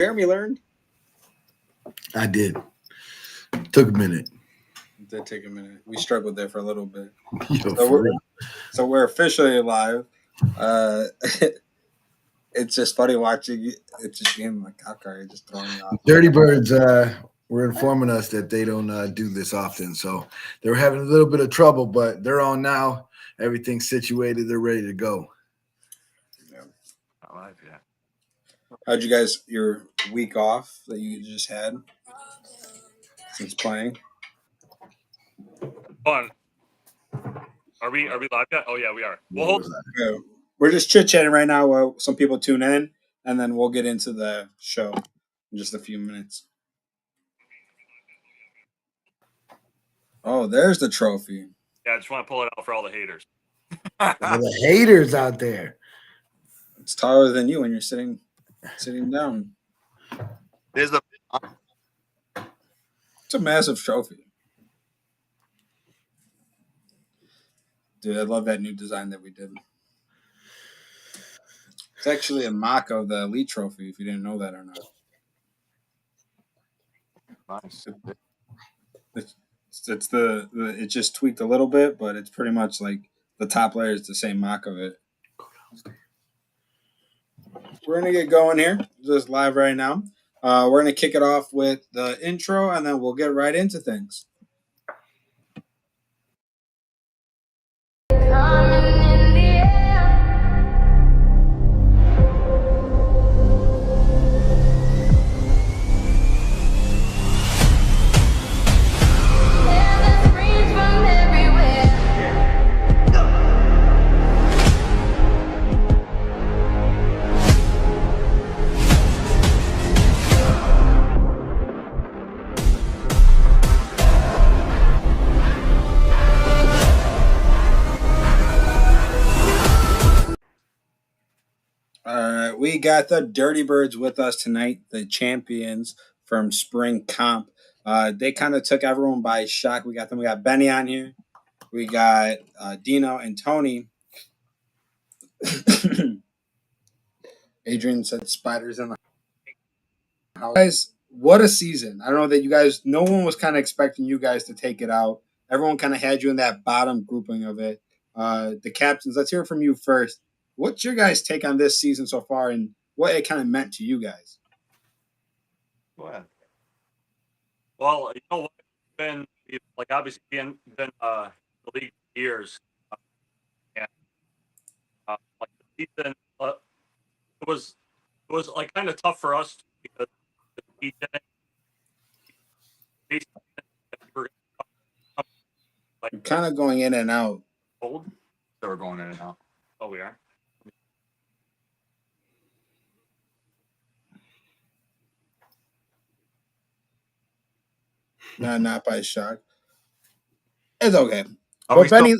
Jeremy learned? I did. Took a minute. It did take a minute. We struggled there for a little bit. Yo, So for we're, real. so we're officially live. Uh, it's just funny watching. It's just being like cock just throwing me off. Dirty Birds were informing us that they don't do this often. So they were having a little bit of trouble, but they're on now. Everything's situated. They're ready to go. Yeah. Alive, yeah. How'd you guys your week off that you just had since playing? Fun. Are we live yet? Oh yeah, we are. Well, What hold was that? Yeah. We're just chit chatting right now while some people tune in, and then we'll get into the show in just a few minutes. Oh, there's the trophy. yeah, I just want to pull it out for all the haters. All the haters out there. It's taller than you when you're sitting down. There's a It's a massive trophy. Dude, I love that new design that we did. It's actually a mock of the Elite Trophy, if you didn't know that or not. nice. It's the it just tweaked a little bit, but it's pretty much like the top layer is the same mock of it. We're gonna get going here, just live right now. We're gonna kick it off with the intro, and then we'll get right into things. We got the Dirty Birds with us tonight, the champions from Spring Comp. They kind of took everyone by shock. We got them. We got Benny on here. We got Dino and Tony. Adrian said spiders in the house. Guys, what a season. I don't know that you guys, no one was kind of expecting you guys to take it out. Everyone kind of had you in that bottom grouping of it. The captains, let's hear from you first. What's your guys' take on this season so far and what it kind of meant to you guys? Go ahead. Well, you know what? Been like obviously been the league for years, and like the season, it was like kind of tough for us because we didn't basically we were like You're kind of going in and out. old. So we're going in and out. Oh, we are. No, not by shock. It's okay. Are But we still- Benny,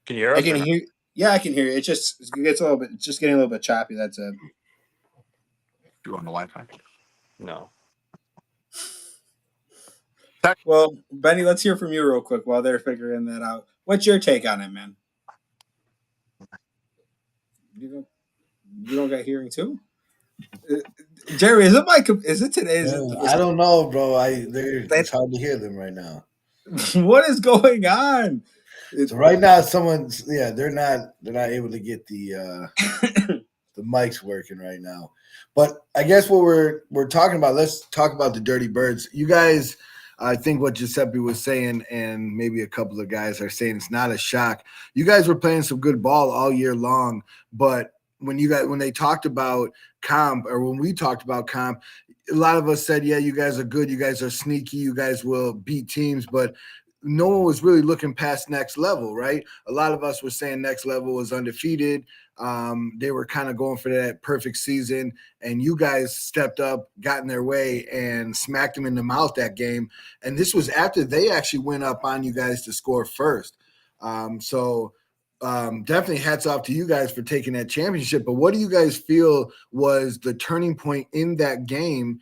Can you hear us? I can hear. Yeah, I can hear you. It gets a little bit. It's just getting a little bit choppy. That's it. You on the Wi-Fi? No. Well, Benny, let's hear from you real quick while they're figuring that out. What's your take on it, man? You don't got hearing too? Jerry, is it today? I don't know, bro. It's hard to hear them right now. What is going on? So right now, they're not able to get the the mics working right now. But I guess what we're talking about, let's talk about the Dirty Birds. You guys, I think what Giuseppe was saying, and maybe a couple of guys are saying, it's not a shock. You guys were playing some good ball all year long, but when they talked about comp, or when we talked about comp, a lot of us said, yeah, you guys are good, you guys are sneaky, you guys will beat teams, but no one was really looking past next level, right? A lot of us were saying next level was undefeated. They were kind of going for that perfect season, and you guys stepped up, got in their way, and smacked them in the mouth that game. And this was after they actually went up on you guys to score first. Definitely hats off to you guys for taking that championship. But what do you guys feel was the turning point in that game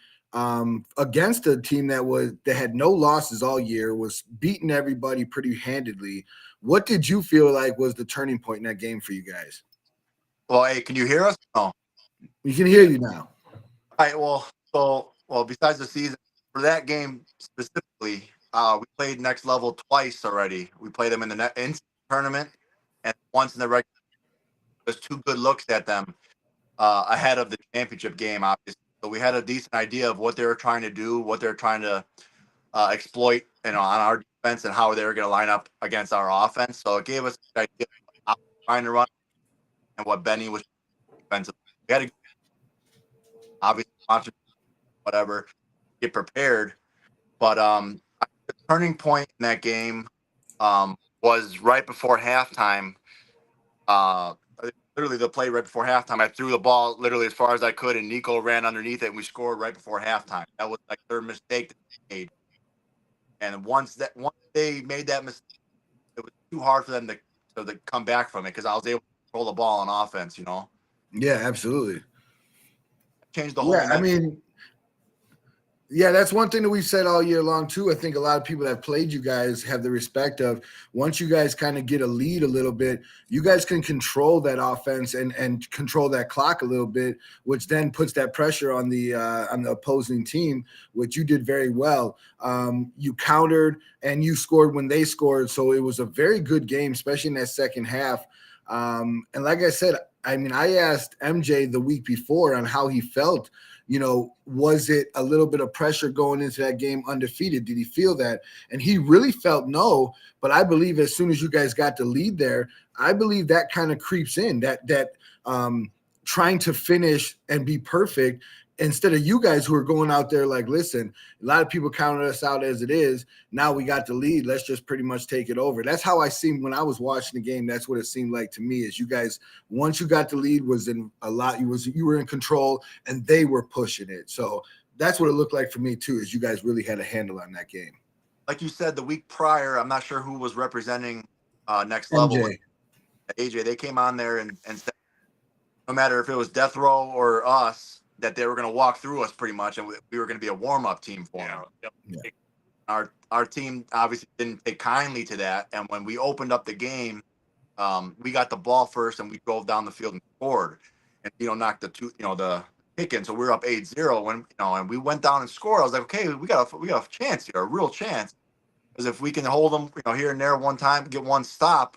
against a team that had no losses all year, was beating everybody pretty handedly? What did you feel like was the turning point in that game for you guys? Well, hey, can you hear us? Oh, We can hear you now. right. Well, besides the season, for that game specifically, we played Next Level twice already. We played them in the in tournament and once in the regular. There's two good looks at them ahead of the championship game, obviously. So we had a decent idea of what they were trying to do, what they're trying to exploit, on our defense and how they were going to line up against our offense. So it gave us an idea of how we were trying to run and what Benny was defensive. We had to obviously watch whatever, get prepared. But the turning point in that game was right before halftime. Uh, Literally the play right before halftime. I threw the ball literally as far as I could, and Nico ran underneath it, and we scored right before halftime. That was like their mistake that they made. And once they made that mistake, it was too hard for them to come back from it because I was able to control the ball on offense. Yeah, absolutely. Changed the whole. Yeah, I mean, yeah, that's one thing that we've said all year long too. I think a lot of people that played you guys have the respect of once you guys kind of get a lead a little bit, you guys can control that offense and control that clock a little bit, which then puts that pressure on the opposing team, which you did very well. You countered and you scored when they scored, so it was a very good game, especially in that second half. And like I said, I mean, I asked MJ the week before on how he felt. Was it a little bit of pressure going into that game undefeated? Did he feel that? And he really felt no, but I believe as soon as you guys got the lead there, I believe that kind of creeps in, that trying to finish and be perfect instead of you guys who are going out there like, listen, a lot of people counted us out as it is. Now we got the lead. Let's just pretty much take it over. That's how I seemed when I was watching the game. That's what it seemed like to me is you guys, once you got the lead, was in a lot. You were in control and they were pushing it. So that's what it looked like for me too, is you guys really had a handle on that game. Like you said, the week prior, I'm not sure who was representing Next Level. MJ. AJ, they came on there and said, no matter if it was Death Row or us, that they were going to walk through us pretty much, and we were going to be a warm-up team for them. Yeah. Our team obviously didn't take kindly to that, and when we opened up the game, we got the ball first, and we drove down the field and scored, and knocked the kick in, so we were up 8-0 when and we went down and scored. I was like, okay, we got a chance here, a real chance, because if we can hold them here and there one time, get one stop,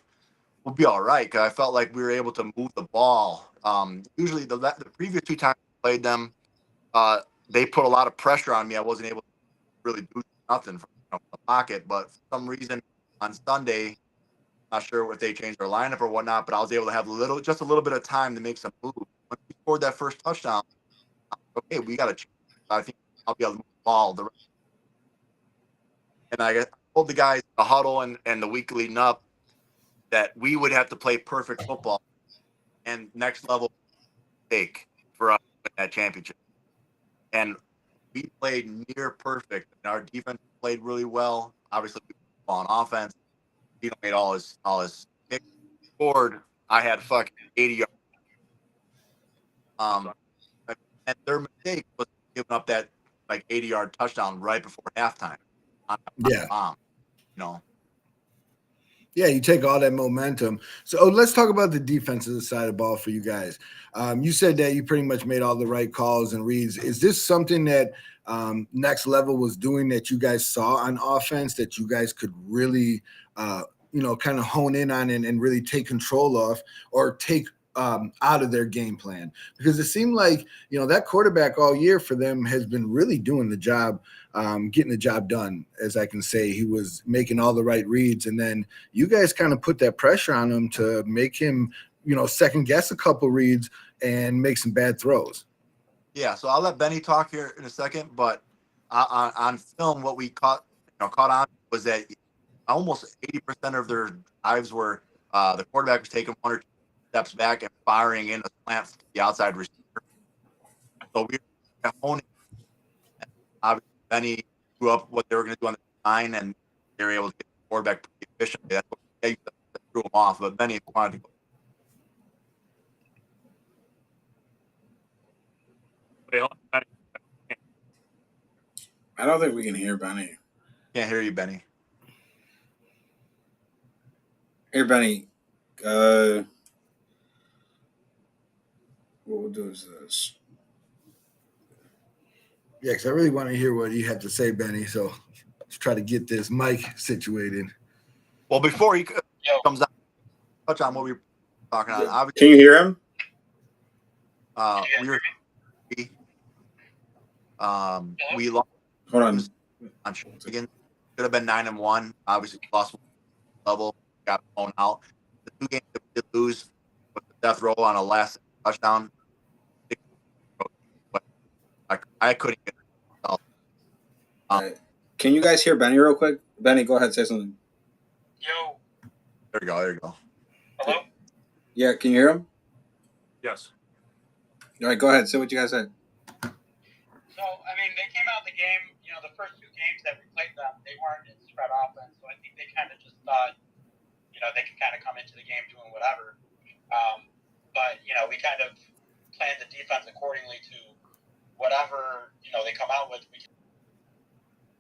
we'll be all right. Because I felt like we were able to move the ball. Usually the previous two times I played them, they put a lot of pressure on me. I wasn't able to really do nothing from the pocket, but for some reason on Sunday, not sure if they changed their lineup or whatnot, but I was able to have just a little bit of time to make some moves. When we scored that first touchdown, okay, we got a chance. I think I'll be able to move the ball. And I told the guys in the huddle and the week leading up that we would have to play perfect football and Next Level take for us to win that championship. And we played near perfect. And our defense played really well. Obviously, we played on offense. He made all his kicks. Scored. I had fucking 80 yards. And their mistake was giving up that 80-yard touchdown right before halftime. On Yeah. Bomb, Yeah, you take all that momentum. So let's talk about the defensive side of the ball for you guys. You said that you pretty much made all the right calls and reads. Is this something that Next Level was doing that you guys saw on offense that you guys could really, kind of hone in on and really take control of or take out of their game plan? Because it seemed like, that quarterback all year for them has been really doing the job, getting the job done, as I can say. He was making all the right reads, and then you guys kind of put that pressure on him to make him, second guess a couple reads and make some bad throws. Yeah, so I'll let Benny talk here in a second, but on film, what we caught on was that almost 80% of their drives were the quarterback was taking one or two steps back and firing in a slant to the outside receiver. So we were honing. Obviously, Benny grew up what they were going to do on the line, and they were able to get the quarterback pretty efficiently. That's what they threw him off. But Benny wanted to go. I don't think we can hear Benny. Can't hear you, Benny. Here, Benny. What we'll do is this. Yeah, because I really want to hear what you have to say, Benny. So let's try to get this mic situated. Well, before he Yo, comes out, touch on what we were talking on. Obviously, Can you hear him? can you guys we hear were me? we lost Hold on. on Michigan. Should have been 9-1. Obviously, lost one level, got blown out. The 2 games that we did lose was the death roll on a last touchdown. But I couldn't get it myself. All right. Can you guys hear Benny real quick? Benny, go ahead, say something. Yo, There you go. There you go. hello? Yeah, can you hear him? Yes. All right, go ahead. Say what you guys said. So, I mean, they came out of the game, the first 2 games that we played them, they weren't in spread offense, so I think they kind of just thought, they could kind of come into the game doing whatever. But, we kind of planned the defense accordingly to whatever, they come out with. We can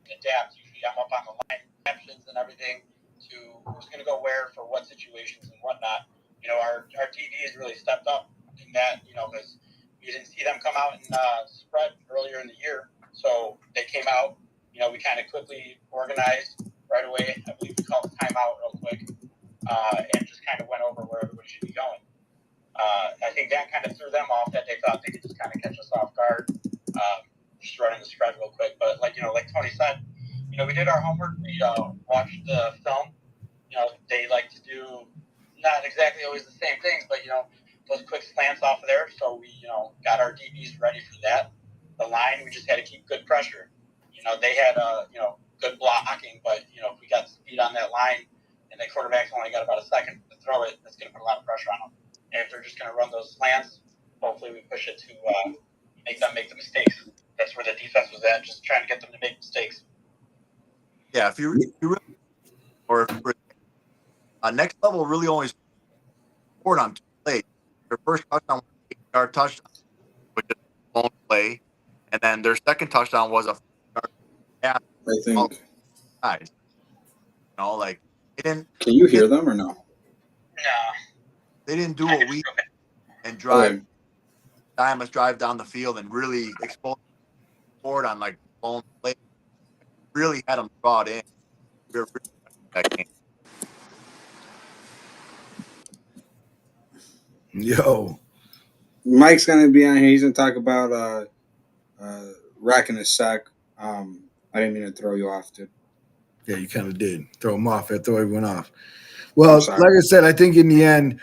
adapt. Usually I'm up on the line, captions and everything to who's going to go where for what situations and whatnot. Our TVs really stepped up in that, because we didn't see them come out and spread earlier in the year. So they came out, we kind of quickly organized right away. I believe we called the timeout real quick and just kind of went over where everybody should be going. I think that kind of threw them off, that they thought they could just kind of catch us off guard, just running the spread real quick. But like Tony said, we did our homework. We watched the film. They like to do not exactly always the same things, but those quick slants off of there. So we got our DBs ready for that. The line, we just had to keep good pressure. They had good blocking, but if we got speed on that line and the quarterback's only got about a second to throw it, that's going to put a lot of pressure on them. And if they're just going to run those slants, hopefully we push it to make them make the mistakes. That's where the defense was at, just trying to get them to make mistakes. Yeah, if you really, or if next level really only scored on 2 plays. Their first touchdown was an 8-yard touchdown, which is a long play, and then their second touchdown was a 4-yard pass. I think. Guys, like they didn't. Can you hear them or no? No. They didn't do what we and drive. Diamonds drive down the field and really expose forward on like long play. Really had them brought in. We were really that game. Yo, Mike's gonna be on here. He's gonna talk about racking a sack. I didn't mean to throw you off, dude. yeah, you kind of did throw him off. I throw everyone off. Well, I'm sorry. like I said, I think in the end,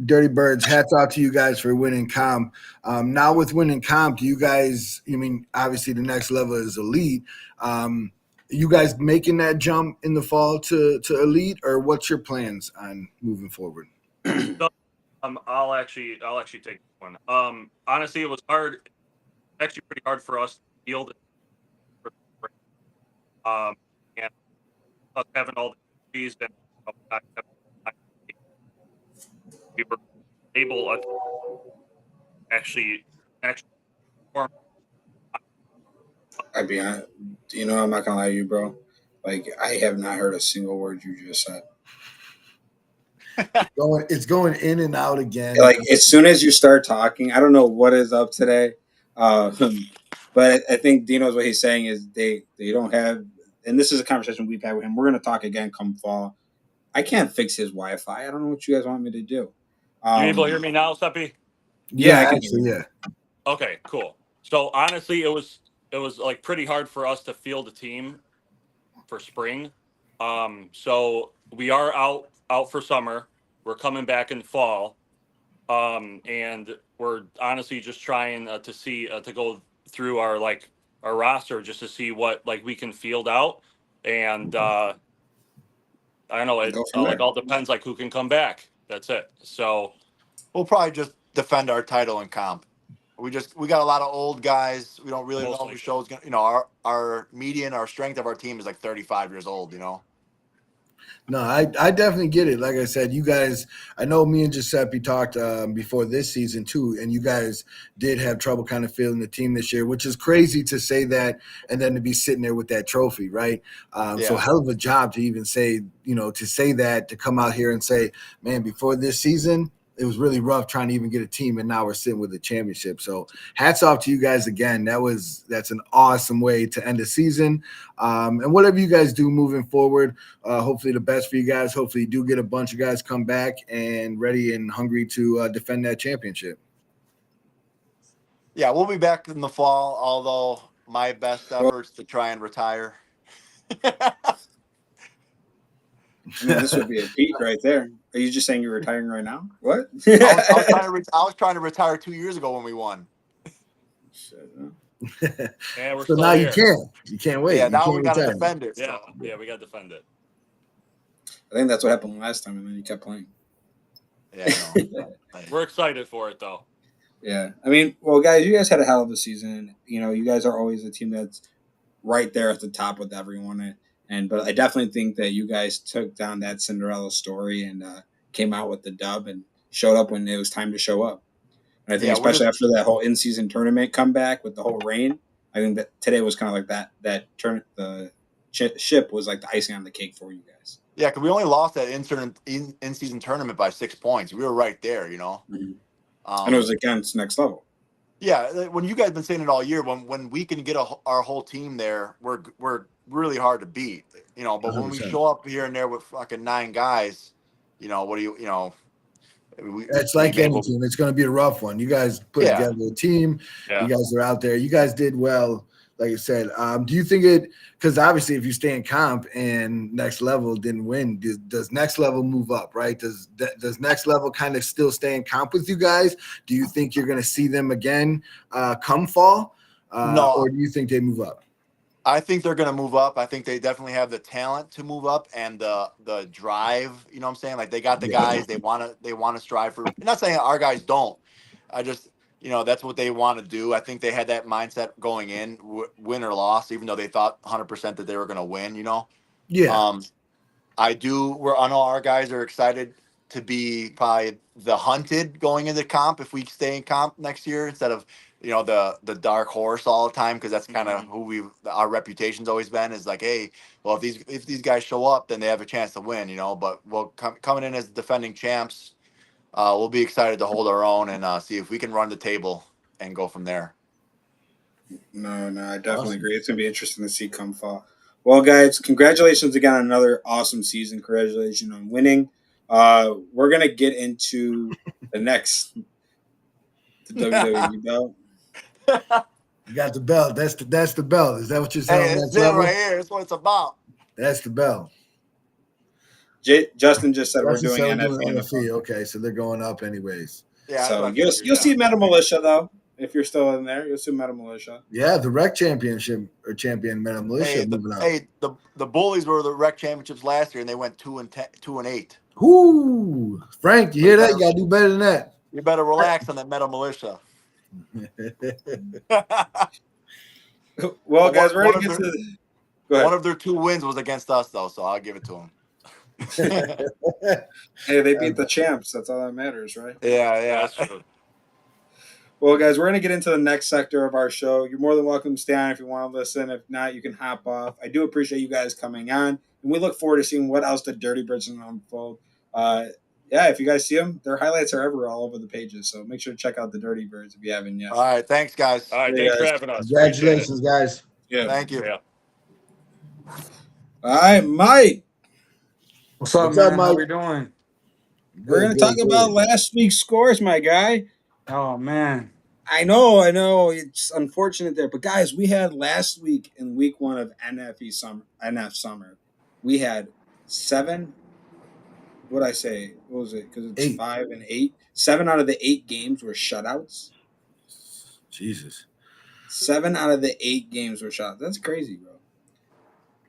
Dirty Birds, hats off to you guys for winning comp. Now with winning comp, do you guys, obviously the next level is elite. You guys making that jump in the fall to elite, or what's your plans on moving forward? I'll actually take this one. Honestly, it was hard. Actually, pretty hard for us to field. And us having all the trees and we were able to actually perform. I'd be honest. I'm not gonna lie to you, bro. Like, I have not heard a single word you just said. It's going in and out again. Like, as soon as you start talking, I don't know what is up today, but I think Dino's what he's saying is they don't have, and this is a conversation we've had with him. We're gonna talk again come fall. I can't fix his Wi-Fi. I don't know what you guys want me to do. You able to hear me now, Seppi? Yeah, I can actually, hear yeah. Okay, cool. So honestly, it was like pretty hard for us to field a team for spring. So we are out for summer. We're coming back in fall. And we're honestly just trying to see to go through our roster just to see what we can field out. And I don't know, it Go from there. all depends who can come back. That's it. So We'll probably just defend our title in comp. We got a lot of old guys. We don't really know Mostly. who show's gonna. Our median, our strength of our team is like 35 years old. No, I definitely get it. Like I said, you guys, I know me and Giuseppe talked before this season too, and you guys did have trouble kind of feeling the team this year, which is crazy to say that and then to be sitting there with that trophy, right? So hell of a job to even say, to say that, to come out here and say, man, before this season, it was really rough trying to even get a team, and now we're sitting with a championship. So hats off to you guys again. That's an awesome way to end the season. And whatever you guys do moving forward, hopefully the best for you guys. Hopefully you do get a bunch of guys come back and ready and hungry to defend that championship. Yeah, we'll be back in the fall, although my best efforts to try and retire. I mean, this would be a peak right there. Are you just saying you're retiring right now? What? I was trying to retire 2 years ago when we won. And we're So still now here. you can't wait. Yeah, You now can't we got to retire. defend it. Yeah, So. yeah, we got to defend it. I think that's what happened last time, and then you kept playing. Yeah, We're excited for it, though. Yeah, I mean, well, guys, you guys had a hell of a season. You know, you guys are always a team that's right there at the top with everyone, but I definitely think that you guys took down that Cinderella story and came out with the dub and showed up when it was time to show up. And I think, especially after that whole in-season tournament comeback with the whole rain, I think that today was kind of like the ship was like the icing on the cake for you guys. Yeah, because we only lost that in-season tournament by 6 points. We were right there, you know. Mm-hmm. And it was against Next Level. Yeah, when you guys been saying it all year, when we can get our whole team there, we're really hard to beat, you know. But 100%. when we show up here and there with fucking 9 guys, you know, It's like any team. It's going to be a rough one. You guys put together a team. Yeah. You guys are out there. You guys did well, like I said. Do you think it – because obviously if you stay in comp and Next Level didn't win, does Next Level move up, right? Does Next Level kind of still stay in comp with you guys? Do you think you're going to see them again come fall? No. Or do you think they move up? I think they're going to move up. I think they definitely have the talent to move up and the drive. You know what I'm saying? Like they got the guys. They want to strive for. I'm not saying our guys don't. I just, you know, that's what they want to do. I think they had that mindset going in, win or loss, even though they thought 100% that they were going to win. You know. Yeah. I know our guys are excited to be probably the hunted going into comp if we stay in comp next year instead of, you know, the dark horse all the time, because that's kind of who our reputation's always been, is like, hey, well, if these guys show up, then they have a chance to win, you know. But coming in as defending champs, we'll be excited to hold our own and see if we can run the table and go from there. No, I definitely agree. It's gonna be interesting to see come fall. Well, guys, congratulations again on another awesome season. Congratulations on winning. We're gonna get into the WWE belt. You got the belt. That's the belt. Is that what you're saying? Hey, that's it right here. That's what it's about. That's the belt. Justin just said we're doing NFE. Okay, so they're going up anyways. Yeah. So you'll see Meta Militia though. If you're still in there, you'll see Meta Militia. Yeah, the rec championship or champion Meta Militia moving up. Hey, the bullies were the rec championships last year, and they went 2-8. Ooh, Frank, you hear that? You gotta do better than that. You better relax on that Meta Militia. Well, guys, we're gonna get to. Go ahead. One of their 2 wins was against us, though, so I'll give it to them. Hey, they beat the champs. That's all that matters, right? Yeah. That's true. Well, guys, we're going to get into the next sector of our show. You're more than welcome to stay on if you want to listen. If not, you can hop off. I do appreciate you guys coming on, and we look forward to seeing what else the Dirty Birds can unfold. If you guys see them, their highlights are everywhere, all over the pages. So make sure to check out the Dirty Birds if you haven't yet. All right, thanks, guys. All right, Yeah, thanks for guys. having us. Congratulations, guys. Yeah. Thank you. Yeah. All right, Mike. What's up, man? How we doing? We're going to talk about last week's scores, my guy. Oh, man. I know. It's unfortunate there. But, guys, we had last week in week 1 of NF Summer, we had 7. What did I say? What was it? Because it's 8. 5 and 8. 7 out of the 8 games were shutouts. Jesus. 7 out of the 8 games were shutouts. That's crazy, bro.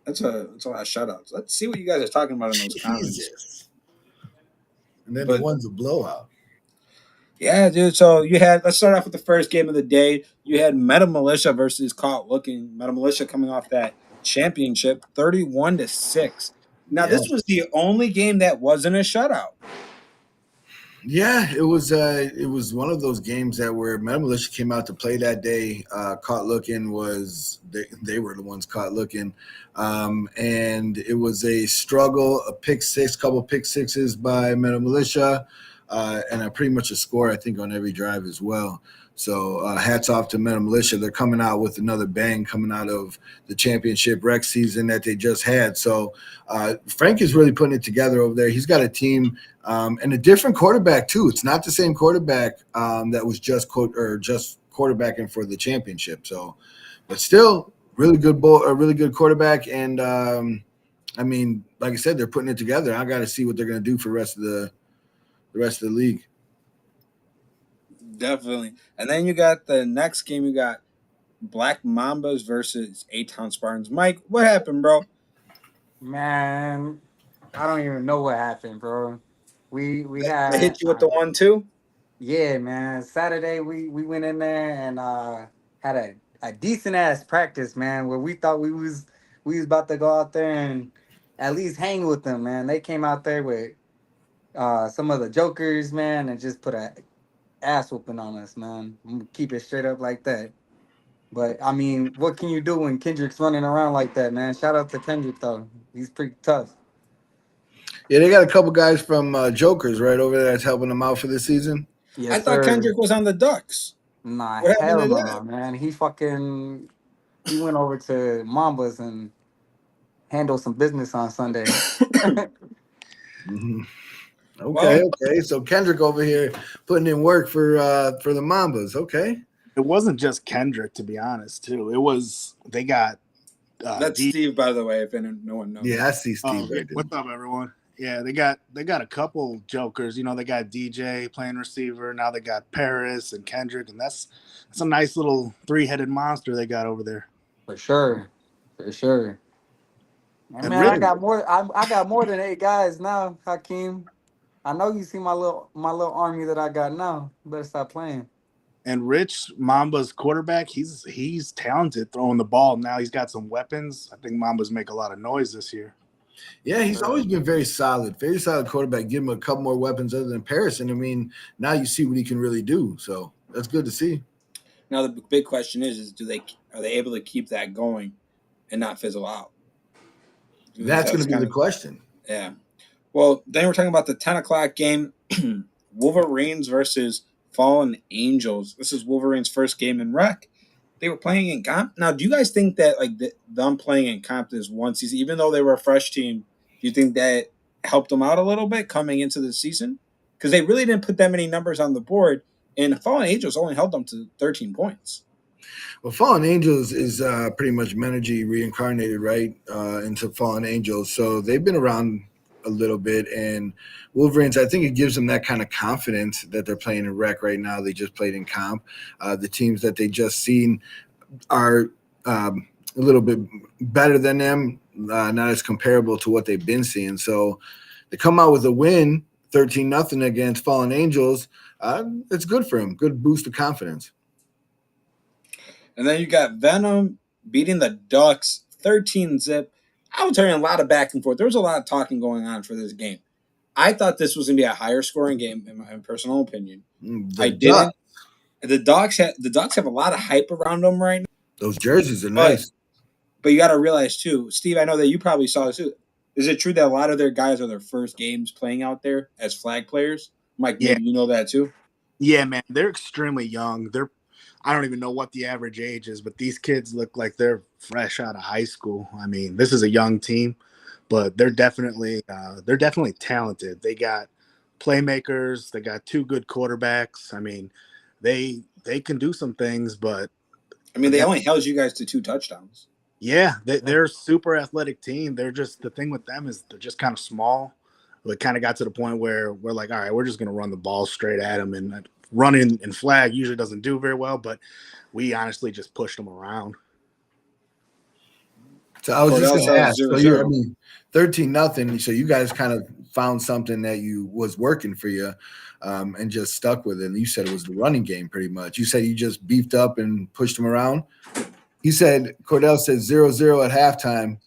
That's a lot of shutouts. Let's see what you guys are talking about in those comments. And then the one's a blowout. Yeah, dude. So let's start off with the first game of the day. You had Meta Militia versus Caught Looking. Meta Militia coming off that championship, 31-6. Now, This was the only game that wasn't a shutout. Yeah, it was one of those games that where Meta Militia came out to play that day. Caught Looking was they were the ones caught looking, and it was a struggle, couple pick sixes by Meta Militia. and pretty much a score, I think, on every drive as well. So hats off to Meta Militia. They're coming out with another bang coming out of the championship rec season that they just had. So Frank is really putting it together over there. He's got a team and a different quarterback too. It's not the same quarterback that was just quarterbacking for the championship. So, but still, really good really good quarterback. And I mean, like I said, they're putting it together. I got to see what they're going to do for the rest of the league. Definitely. And then you got the next game. You got Black Mambas versus A-Town Spartans. Mike, what happened, bro? Man, I don't even know what happened, bro. We They had hit you with the 1-2. yeah, man. Saturday we went in there and had a decent ass practice, man, where we thought we was about to go out there and at least hang with them, man. They came out there with some of the jokers, man, and just put a ass whooping on us, man. I'm gonna keep it straight up like that. But I mean, what can you do when Kendrick's running around like that, man? Shout out to Kendrick though. He's pretty tough. Yeah, they got a couple guys from Jokers right over there that's helping them out for this season. Yes, I thought sir. Kendrick was on the Ducks. Nah, What happened hell to no, that? man. He went over to Mambas and handled some business on Sunday. Mm-hmm. Well, Okay. So Kendrick over here putting in work for the Mambas. Okay. It wasn't just Kendrick, to be honest, too. It was they got that's Steve, by the way, if no one knows. Yeah, I see Steve right there. What's up, everyone? Yeah, they got a couple jokers. You know, they got DJ playing receiver. Now they got Paris and Kendrick, and that's a nice little 3-headed monster they got over there. For sure. For sure. And And man, really, I got more than 8 guys now, Hakeem. I know you see my little army that I got now. You better stop playing. and Rich Mamba's quarterback, he's talented throwing the ball. Now he's got some weapons. I think Mambas make a lot of noise this year. Yeah, he's always been very solid quarterback. Give him a couple more weapons other than Paris, and I mean, now you see what he can really do. So that's good to see. Now the big question is are they able to keep that going and not fizzle out? That's going to be the question. Yeah. Well, then we're talking about the 10 o'clock game, Wolverines versus Fallen Angels. This is Wolverines' first game in rec. They were playing in comp. Now, do you guys think that them playing in comp this one season, even though they were a fresh team, do you think that helped them out a little bit coming into the season? Because they really didn't put that many numbers on the board, and Fallen Angels only held them to 13 points. Well, Fallen Angels is pretty much Menergy reincarnated, right, into Fallen Angels. So they've been around a little bit, and Wolverines, I think it gives them that kind of confidence that they're playing in rec right now. They just played in comp. The teams that they just seen are a little bit better than them, not as comparable to what they've been seeing. So they come out with a win, 13-0 against Fallen Angels. It's good for them. Good boost of confidence. And then you got Venom beating the Ducks 13-zip. I was hearing a lot of back and forth. There was a lot of talking going on for this game. I thought this was going to be a higher scoring game, in my personal opinion. I didn't. The Ducks have a lot of hype around them right now. Those jerseys are nice. But you got to realize, too, Steve, I know that you probably saw this, too. Is it true that a lot of their guys are their first games playing out there as flag players? Mike, maybe you know that, too? Yeah, man. They're extremely young. I don't even know what the average age is, but these kids look like they're fresh out of high school. I mean, this is a young team, but they're definitely talented. They got playmakers. They got 2 good quarterbacks. I mean, they can do some things, but I mean, they only held you guys to 2 touchdowns. Yeah, they're a super athletic team. They're just the thing with them is they're just kind of small. It kind of got to the point where we're like, all right, we're just going to run the ball straight at them, and running in flag usually doesn't do very well, but we honestly just pushed them around. So I was just going to ask. So I mean, 13-0. So you guys kind of found something that was working for you, and just stuck with it. And you said it was the running game, pretty much. You said you just beefed up and pushed them around. He said Cordell said 0-0 at halftime,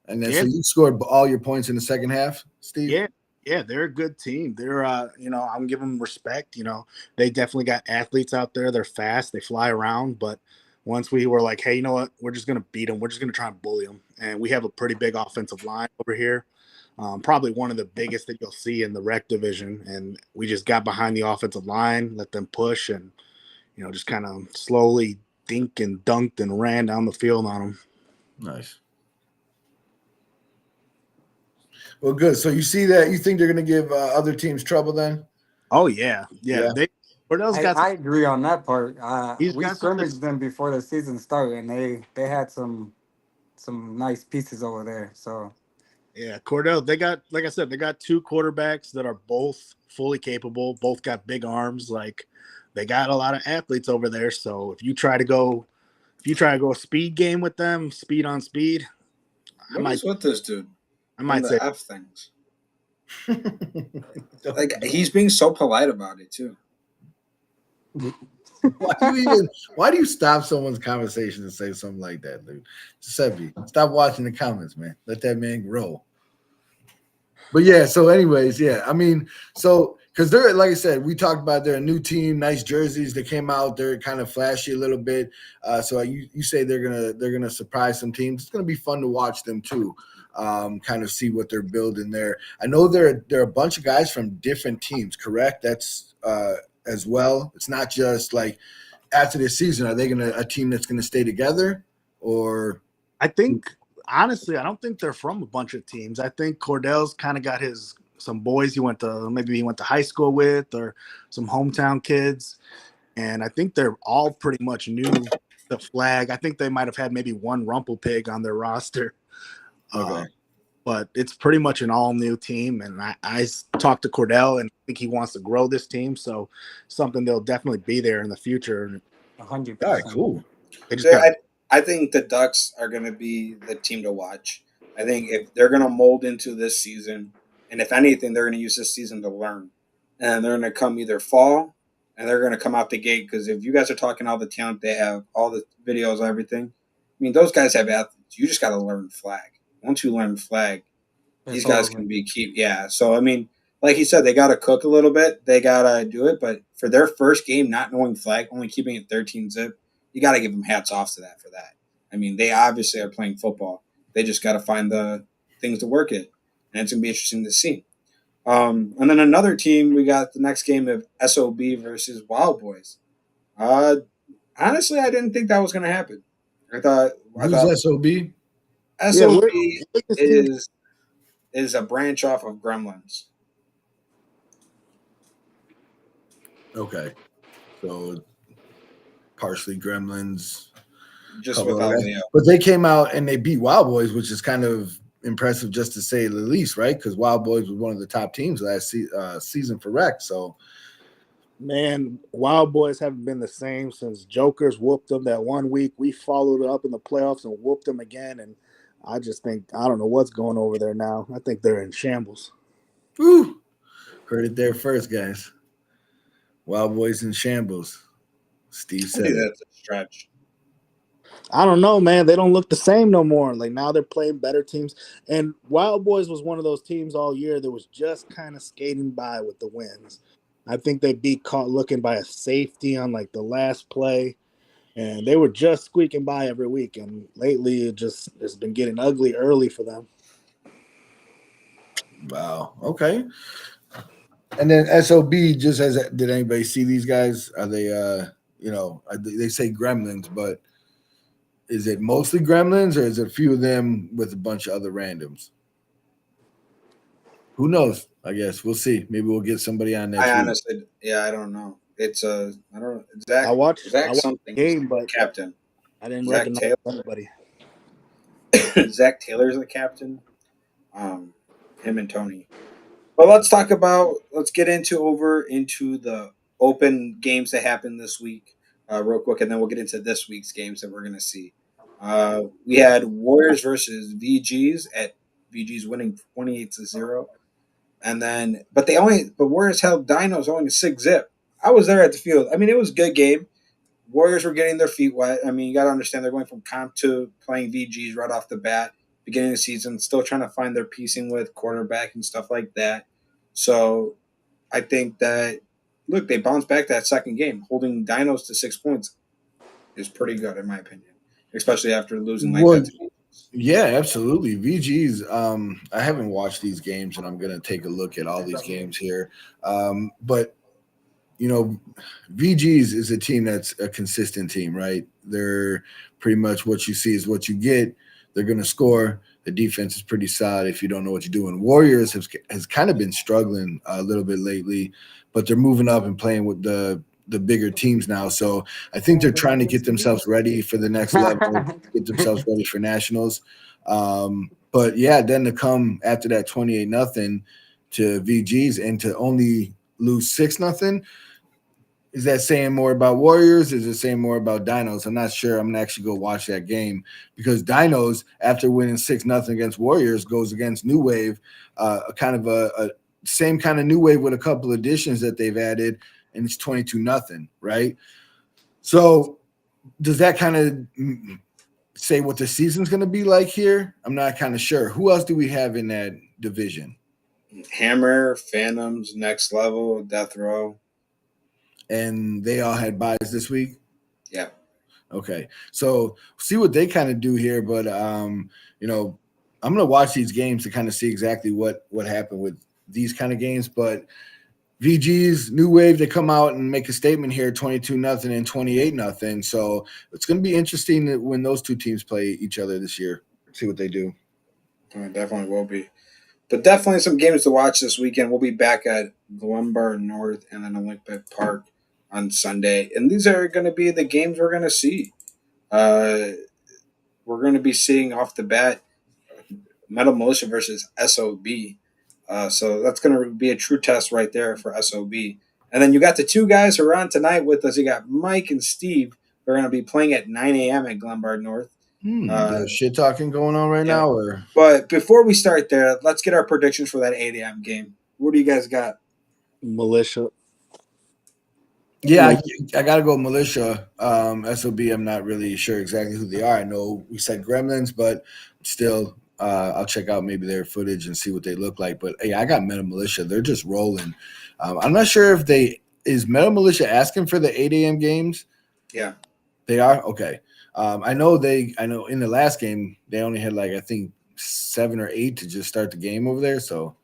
and then so you scored all your points in the second half, Steve. Yeah, they're a good team. They're I'm giving them respect. They definitely got athletes out there. They're fast. They fly around. But once we were like, hey, you know what? We're just gonna beat them. We're just gonna try and bully them. And we have a pretty big offensive line over here. Probably one of the biggest that you'll see in the rec division. And we just got behind the offensive line, let them push, and just kind of slowly dink and dunked and ran down the field on them. Nice. Well, good. So you see that? You think they're going to give other teams trouble then? Oh yeah. I agree on that part. He's We got something. scrimmaged them before the season started, and they had some nice pieces over there. So Yeah, Cordell. They got, like I said, they got two quarterbacks that are both fully capable. Both got big arms. Like they got a lot of athletes over there. So if you try to go a speed game with them, speed on speed, What is with this dude? I might the say F things. Like he's being so polite about it too. Why do you stop someone's conversation and say something like that, dude? Giuseppe, stop watching the comments, man. Let that man grow. But yeah, so anyways, yeah. I mean, so because they're, like I said, we talked about they're a new team, nice jerseys. They came out, they're kind of flashy a little bit. So you say they're gonna surprise some teams. It's gonna be fun to watch them too. Kind of see what they're building there. I know they're a bunch of guys from different teams, correct? That's as well. It's not just like after this season, are they a team that's gonna stay together? Or I think honestly, I don't think they're from a bunch of teams. I think Cordell's kind of got some boys he went to high school with, or some hometown kids, and I think they're all pretty much new to flag. I think they might have had maybe one Rumple Pig on their roster. okay. But it's pretty much an all-new team, and I talked to Cordell, and I think he wants to grow this team, so something they'll definitely be there in the future. 100%. All right, cool. I think the Ducks are going to be the team to watch. I think if they're going to mold into this season, and if anything, they're going to use this season to learn, and they're going to come either fall, and they're going to come out the gate, because if you guys are talking all the talent they have, all the videos, everything, I mean, those guys have athletes. You just got to learn flag. Once you learn flag, these guys can be key. Yeah. So, I mean, like he said, they got to cook a little bit. They got to do it. But for their first game, not knowing flag, only keeping it 13 zip, you got to give them hats off to that for that. I mean, they obviously are playing football. They just got to find the things to work it. And it's going to be interesting to see. And then another team, we got the next game of SOB versus Wild Boys. Honestly, I didn't think that was going to happen. I thought Who's SOB? SOB is a branch off of Gremlins. Okay. So partially Gremlins. Just without Leo. But they came out and they beat Wild Boys, which is kind of impressive just to say the least, right? Because Wild Boys was one of the top teams last season for rec. So, man, Wild Boys haven't been the same since Jokers whooped them that 1 week. We followed it up in the playoffs and whooped them again. And I just think, I don't know what's going over there now. I think they're in shambles. Woo! Heard it there first, guys. Wild Boys in shambles. Steve said that's a stretch. I don't know, man. They don't look the same no more. Like now they're playing better teams. And Wild Boys was one of those teams all year that was just kind of skating by with the wins. I think they beat caught looking by a safety on like the last play. And they were just squeaking by every week. And lately it's been getting ugly early for them. Wow. Okay. And then SOB just did anybody see these guys? Are they they say Gremlins, but is it mostly Gremlins or is it a few of them with a bunch of other randoms? Who knows? I guess we'll see. Maybe we'll get somebody on next week. Honestly, I don't know. It's I don't know. Zach, I watched something the game, but captain. I didn't Zach recognize Taylor. anybody. Zach Taylor's the captain. Him and Tony. But let's get into the open games that happened this week real quick, and then we'll get into this week's games that we're going to see. We had Warriors versus VGs at VGs winning 28-0. And then, but Warriors held Dinos only to 6 zip. I was there at the field. I mean, it was a good game. Warriors were getting their feet wet. I mean, you got to understand they're going from comp to playing VGs right off the bat, beginning of the season, still trying to find their piecing with quarterback and stuff like that. So I think that, look, they bounced back that second game. Holding Dinos to 6 points is pretty good, in my opinion, especially after losing like that. Yeah, absolutely. VG's. I haven't watched these games, and I'm gonna take a look at all these games here. But you know, VG's is a team that's a consistent team, right? They're pretty much what you see is what you get. They're going to score. The defense is pretty solid if you don't know what you're doing. Warriors has kind of been struggling a little bit lately, but they're moving up and playing with the bigger teams now. So I think they're trying to get themselves ready for the next level, get themselves ready for nationals. But yeah, then to come after that 28-0 to VG's and to only lose 6-0. Is that saying more about Warriors? Is it saying more about Dinos? I'm not sure. I'm gonna actually go watch that game because Dinos, after winning 6-0 against Warriors, goes against New Wave, kind of a same kind of New Wave with a couple additions that they've added, and it's 22-0, right? So does that kind of say what the season's gonna be like here? I'm not kind of sure. Who else do we have in that division? Hammer, Phantoms, Next Level, Death Row. And they all had buys this week. Yeah. Okay. So see what they kind of do here, but you know, I'm gonna watch these games to kind of see exactly what happened with these kind of games. But VG's New Wave, they come out and make a statement here, 22-0 and 28-0. So it's gonna be interesting when those two teams play each other this year. See what they do. It definitely will be. But definitely some games to watch this weekend. We'll be back at Glenbar North and then Olympic Park on Sunday. And these are going to be the games we're going to see. We're going to be seeing off the bat Metal Militia versus SOB. So that's going to be a true test right there for SOB. And then you got the two guys who are on tonight with us. You got Mike and Steve. They're going to be playing at 9 a.m. at Glenbar North. There's shit talking going on right now, or but before we start there, let's get our predictions for that 8 a.m. game. What do you guys got? Militia. Yeah, I got to go Militia. SOB, I'm not really sure exactly who they are. I know we said Gremlins, but still, I'll check out maybe their footage and see what they look like. But yeah, I got Metal Militia. They're just rolling. I'm not sure if is Metal Militia asking for the 8 a.m. games. Yeah, they are. Okay. I know in the last game they only had I think 7 or 8 to just start the game over there. So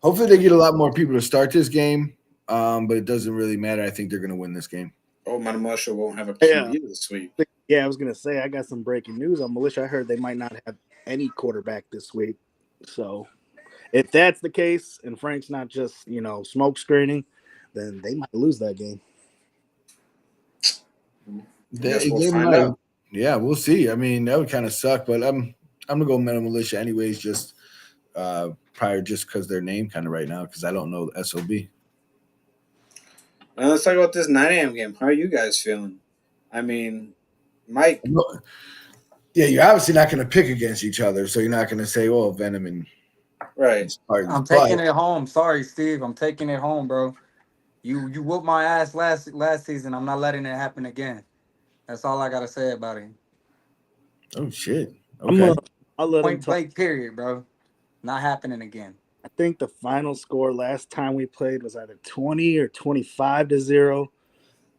hopefully they get a lot more people to start this game. But it doesn't really matter. I think they're going to win this game. Oh, my Militia won't have a QB this week. Yeah, I was going to say, I got some breaking news on Militia. I heard they might not have any quarterback this week. So if that's the case and Frank's not just, smoke screening, then they might lose that game. We'll find out. Yeah, we'll see. I mean, that would kind of suck, but I'm going to go Metal Militia anyways, just probably just because their name kind of right now because I don't know the SOB. Now let's talk about this 9 a.m. game. How are you guys feeling? I mean, Mike. Yeah, you're obviously not going to pick against each other, so you're not going to say, "Oh, Venom and right." Spartans. I'm taking it home. Sorry, Steve. I'm taking it home, bro. You whooped my ass last season. I'm not letting it happen again. That's all I gotta say about it. Oh shit! Okay. I'll let Point blank. Period, bro. Not happening again. I think the final score last time we played was either 20 or 25-0.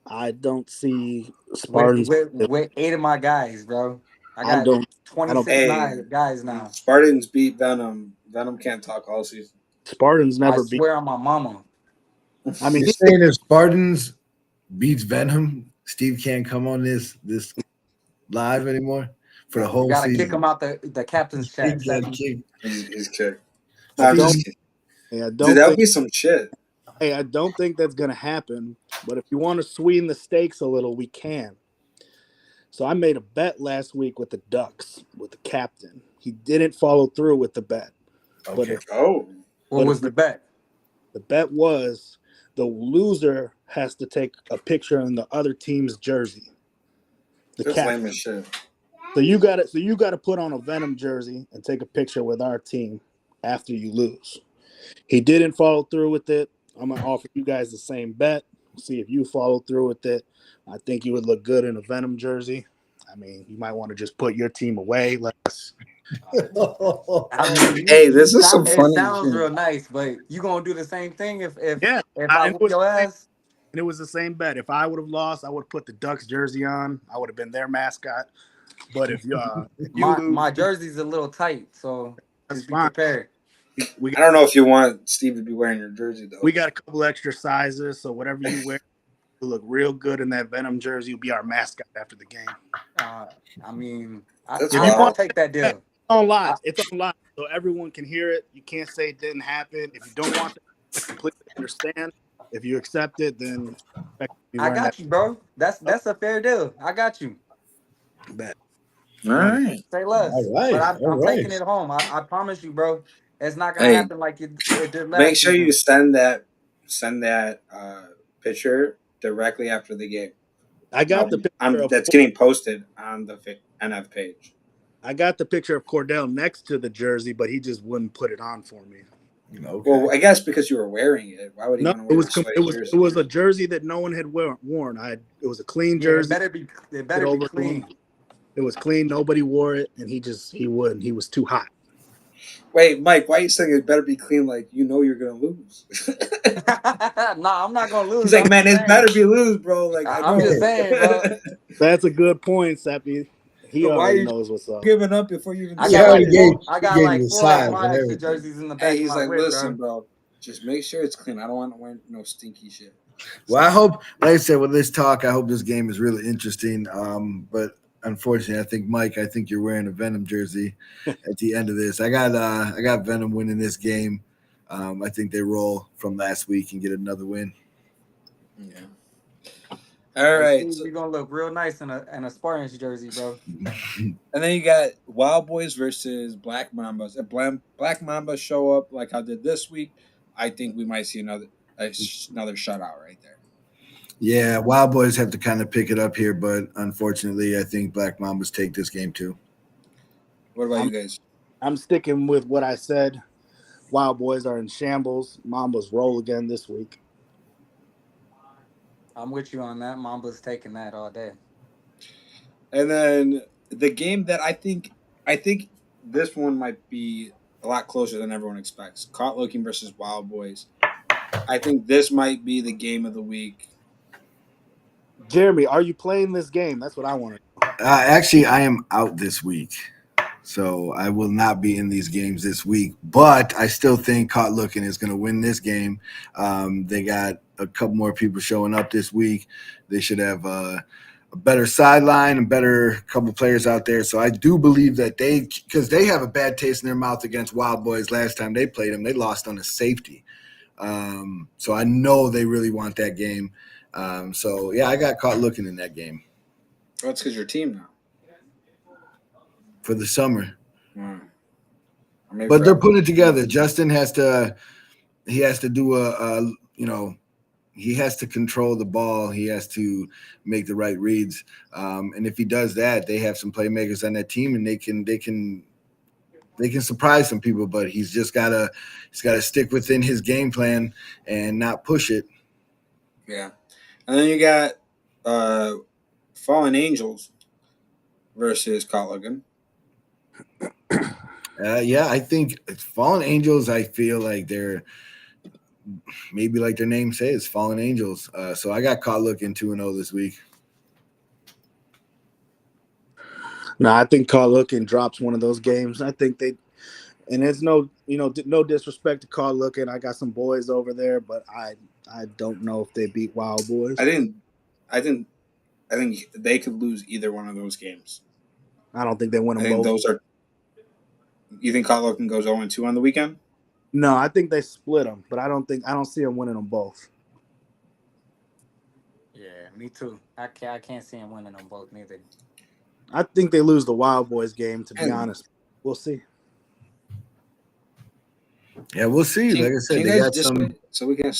I don't see Spartans with 8 of my guys, bro. I got 26 guys now. Spartans beat Venom. Venom can't talk all season. Spartans never beat. I swear on my mama. I mean, he's saying if Spartans beats Venom, Steve can't come on this live anymore for the whole season. Gotta kick him out the captain's chat. He's kicked. Dude, that would be some shit. Hey, I don't think that's gonna happen. But if you want to sweeten the stakes a little, we can. So I made a bet last week with the Ducks, with the captain. He didn't follow through with the bet. Okay. What was the bet? The bet was the loser has to take a picture in the other team's jersey. The captain. Shit. So you gotta put on a Venom jersey and take a picture with our team after you lose. He didn't follow through with it. I'm gonna offer you guys the same bet. See if you follow through with it. I think you would look good in a Venom jersey. I mean, you might want to just put your team away. Hey, this is some funny. It sounds real nice, but you gonna do the same thing if I whoop your ass? And it was the same bet. If I would have lost, I would have put the Ducks jersey on. I would have been their mascot. But if you My lose, jersey's a little tight, so that's just be fine. prepared. We I don't know if you want Steve to be wearing your jersey though. got a couple extra sizes, so whatever you wear, you look real good in that Venom jersey. You'll be our mascot after the game. I mean, That's If you I'll want, take that deal. on live. I, It's on live, so everyone can hear it. You can't say it didn't happen. If you don't want that, I completely understand. If you accept it, then I got you, bro. That's a fair deal. I got you. Bet. All right. Say less. All right, But all I'm right. taking it home. I promise you, bro. It's not gonna Hey, happen like it did last make sure season. you send that picture directly after the game. I got the picture of That's getting posted on the NF page. I got the picture of Cordell next to the jersey, but he just wouldn't put it on for me. Okay. Well, I guess because you were wearing it. Why would he No, want to it wear was a sweaty jersey? it was a jersey that no one had worn. It was a clean Yeah, jersey. it better be over clean. It was clean. Nobody wore it, and he wouldn't. He was too hot. Wait, Mike, why are you saying it better be clean? Like you know you're gonna lose. Nah, I'm not gonna lose. He's like, I'm man, just it saying. better be lose, bro. Like I I'm know. just saying, bro. That's a good point, Seppi. He So why already you knows what's up. giving up before you even I He got decided? already I got gave like you the 4 size of my and extra everything. jerseys in the back Hey, of he's my like, whip, listen, bro. bro, just make sure it's clean. I don't want to wear no stinky shit. Well, I hope, like I said, with this talk, I hope this game is really interesting. But unfortunately, I think you're wearing a Venom jersey at the end of this. I got Venom winning this game. I think they roll from last week and get another win. Yeah. All right. We're gonna look real nice in a Spartans jersey, bro. And then you got Wild Boys versus Black Mambas. If Black Mambas show up like I did this week, I think we might see another shutout right there. Yeah, Wild Boys have to kind of pick it up here, but unfortunately, I think Black Mambas take this game too. What about you guys? I'm sticking with what I said. Wild Boys are in shambles. Mambas roll again this week. I'm with you on that. Mamba's taking that all day. And then the game that I think this one might be a lot closer than everyone expects. Caught Looking versus Wild Boys. I think this might be the game of the week. Jeremy, are you playing this game? That's what I want to know. Actually, I am out this week, so I will not be in these games this week. But I still think Caught Looking is going to win this game. They got a couple more people showing up this week. They should have a better sideline and better couple players out there. So I do believe that because they have a bad taste in their mouth against Wild Boys last time they played them, they lost on a safety. So I know they really want that game. So yeah, I got Caught Looking in that game. Oh, it's because your team now. For the summer. But they're putting it together. Justin has to do he has to control the ball. He has to make the right reads. And if he does that, they have some playmakers on that team, and they can surprise some people. But he's got to stick within his game plan and not push it. Yeah, and then you got Fallen Angels versus Caught Looking. Yeah, I think Fallen Angels. I feel like they're maybe like their name says, Fallen Angels. So I got Caught Looking 2-0 this week. No, I think Caught Looking drops one of those games. I think and it's no disrespect to Caught Looking. I got some boys over there, but I don't know if they beat Wild Boys. I think they could lose either one of those games. I don't think they win them I think both. You think Caught Looking goes 0-2 on the weekend? No, I think they split them, but I don't see them winning them both. Yeah, me too. I can't see him winning them both neither. I think they lose the Wild Boys game, to be honest. We'll see. Yeah, we'll see. Like I said, they got some. So we can.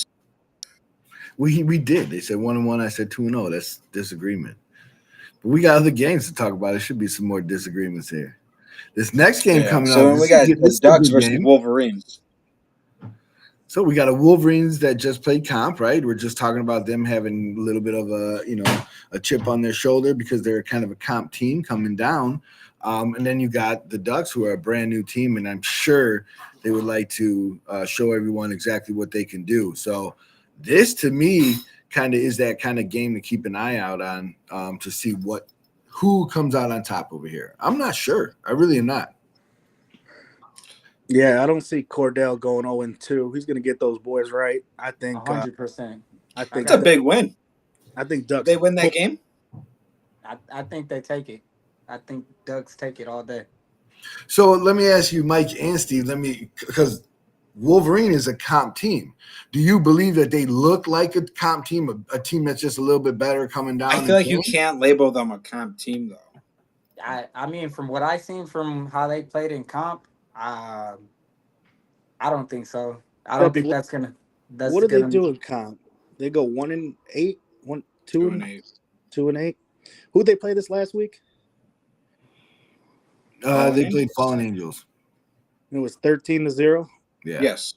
We did. They said 1-1. I said 2-0. That's disagreement. But we got other games to talk about. There should be some more disagreements here. This next game coming up. So we got the Ducks versus Wolverines. So we got a Wolverines that just played comp, right? We're just talking about them having a little bit of a chip on their shoulder because they're kind of a comp team coming down. And then you got the Ducks, who are a brand new team, and I'm sure they would like to show everyone exactly what they can do. So this, to me, kind of is that kind of game to keep an eye out on to see who comes out on top over here. I'm not sure. I really am not. Yeah, I don't see Cordell going 0-2. He's going to get those boys right. I think. 100%. I That's think. a big win. I think If Ducks. they win that game. I think they take it. I think Ducks take it all day. So let me ask you, Mike and Steve, because Wolverine is a comp team. Do you believe that they look like a comp team, a team that's just a little bit better coming down? I feel like you can't label them a comp team though. I mean, from what I seen from how they played in comp, I don't think so. I don't think that's gonna. What do they do in comp? They go 1-8, 2-8. 2-8. Who'd they play this last week? They played Fallen Angels. It was 13-0. Yeah. Yes.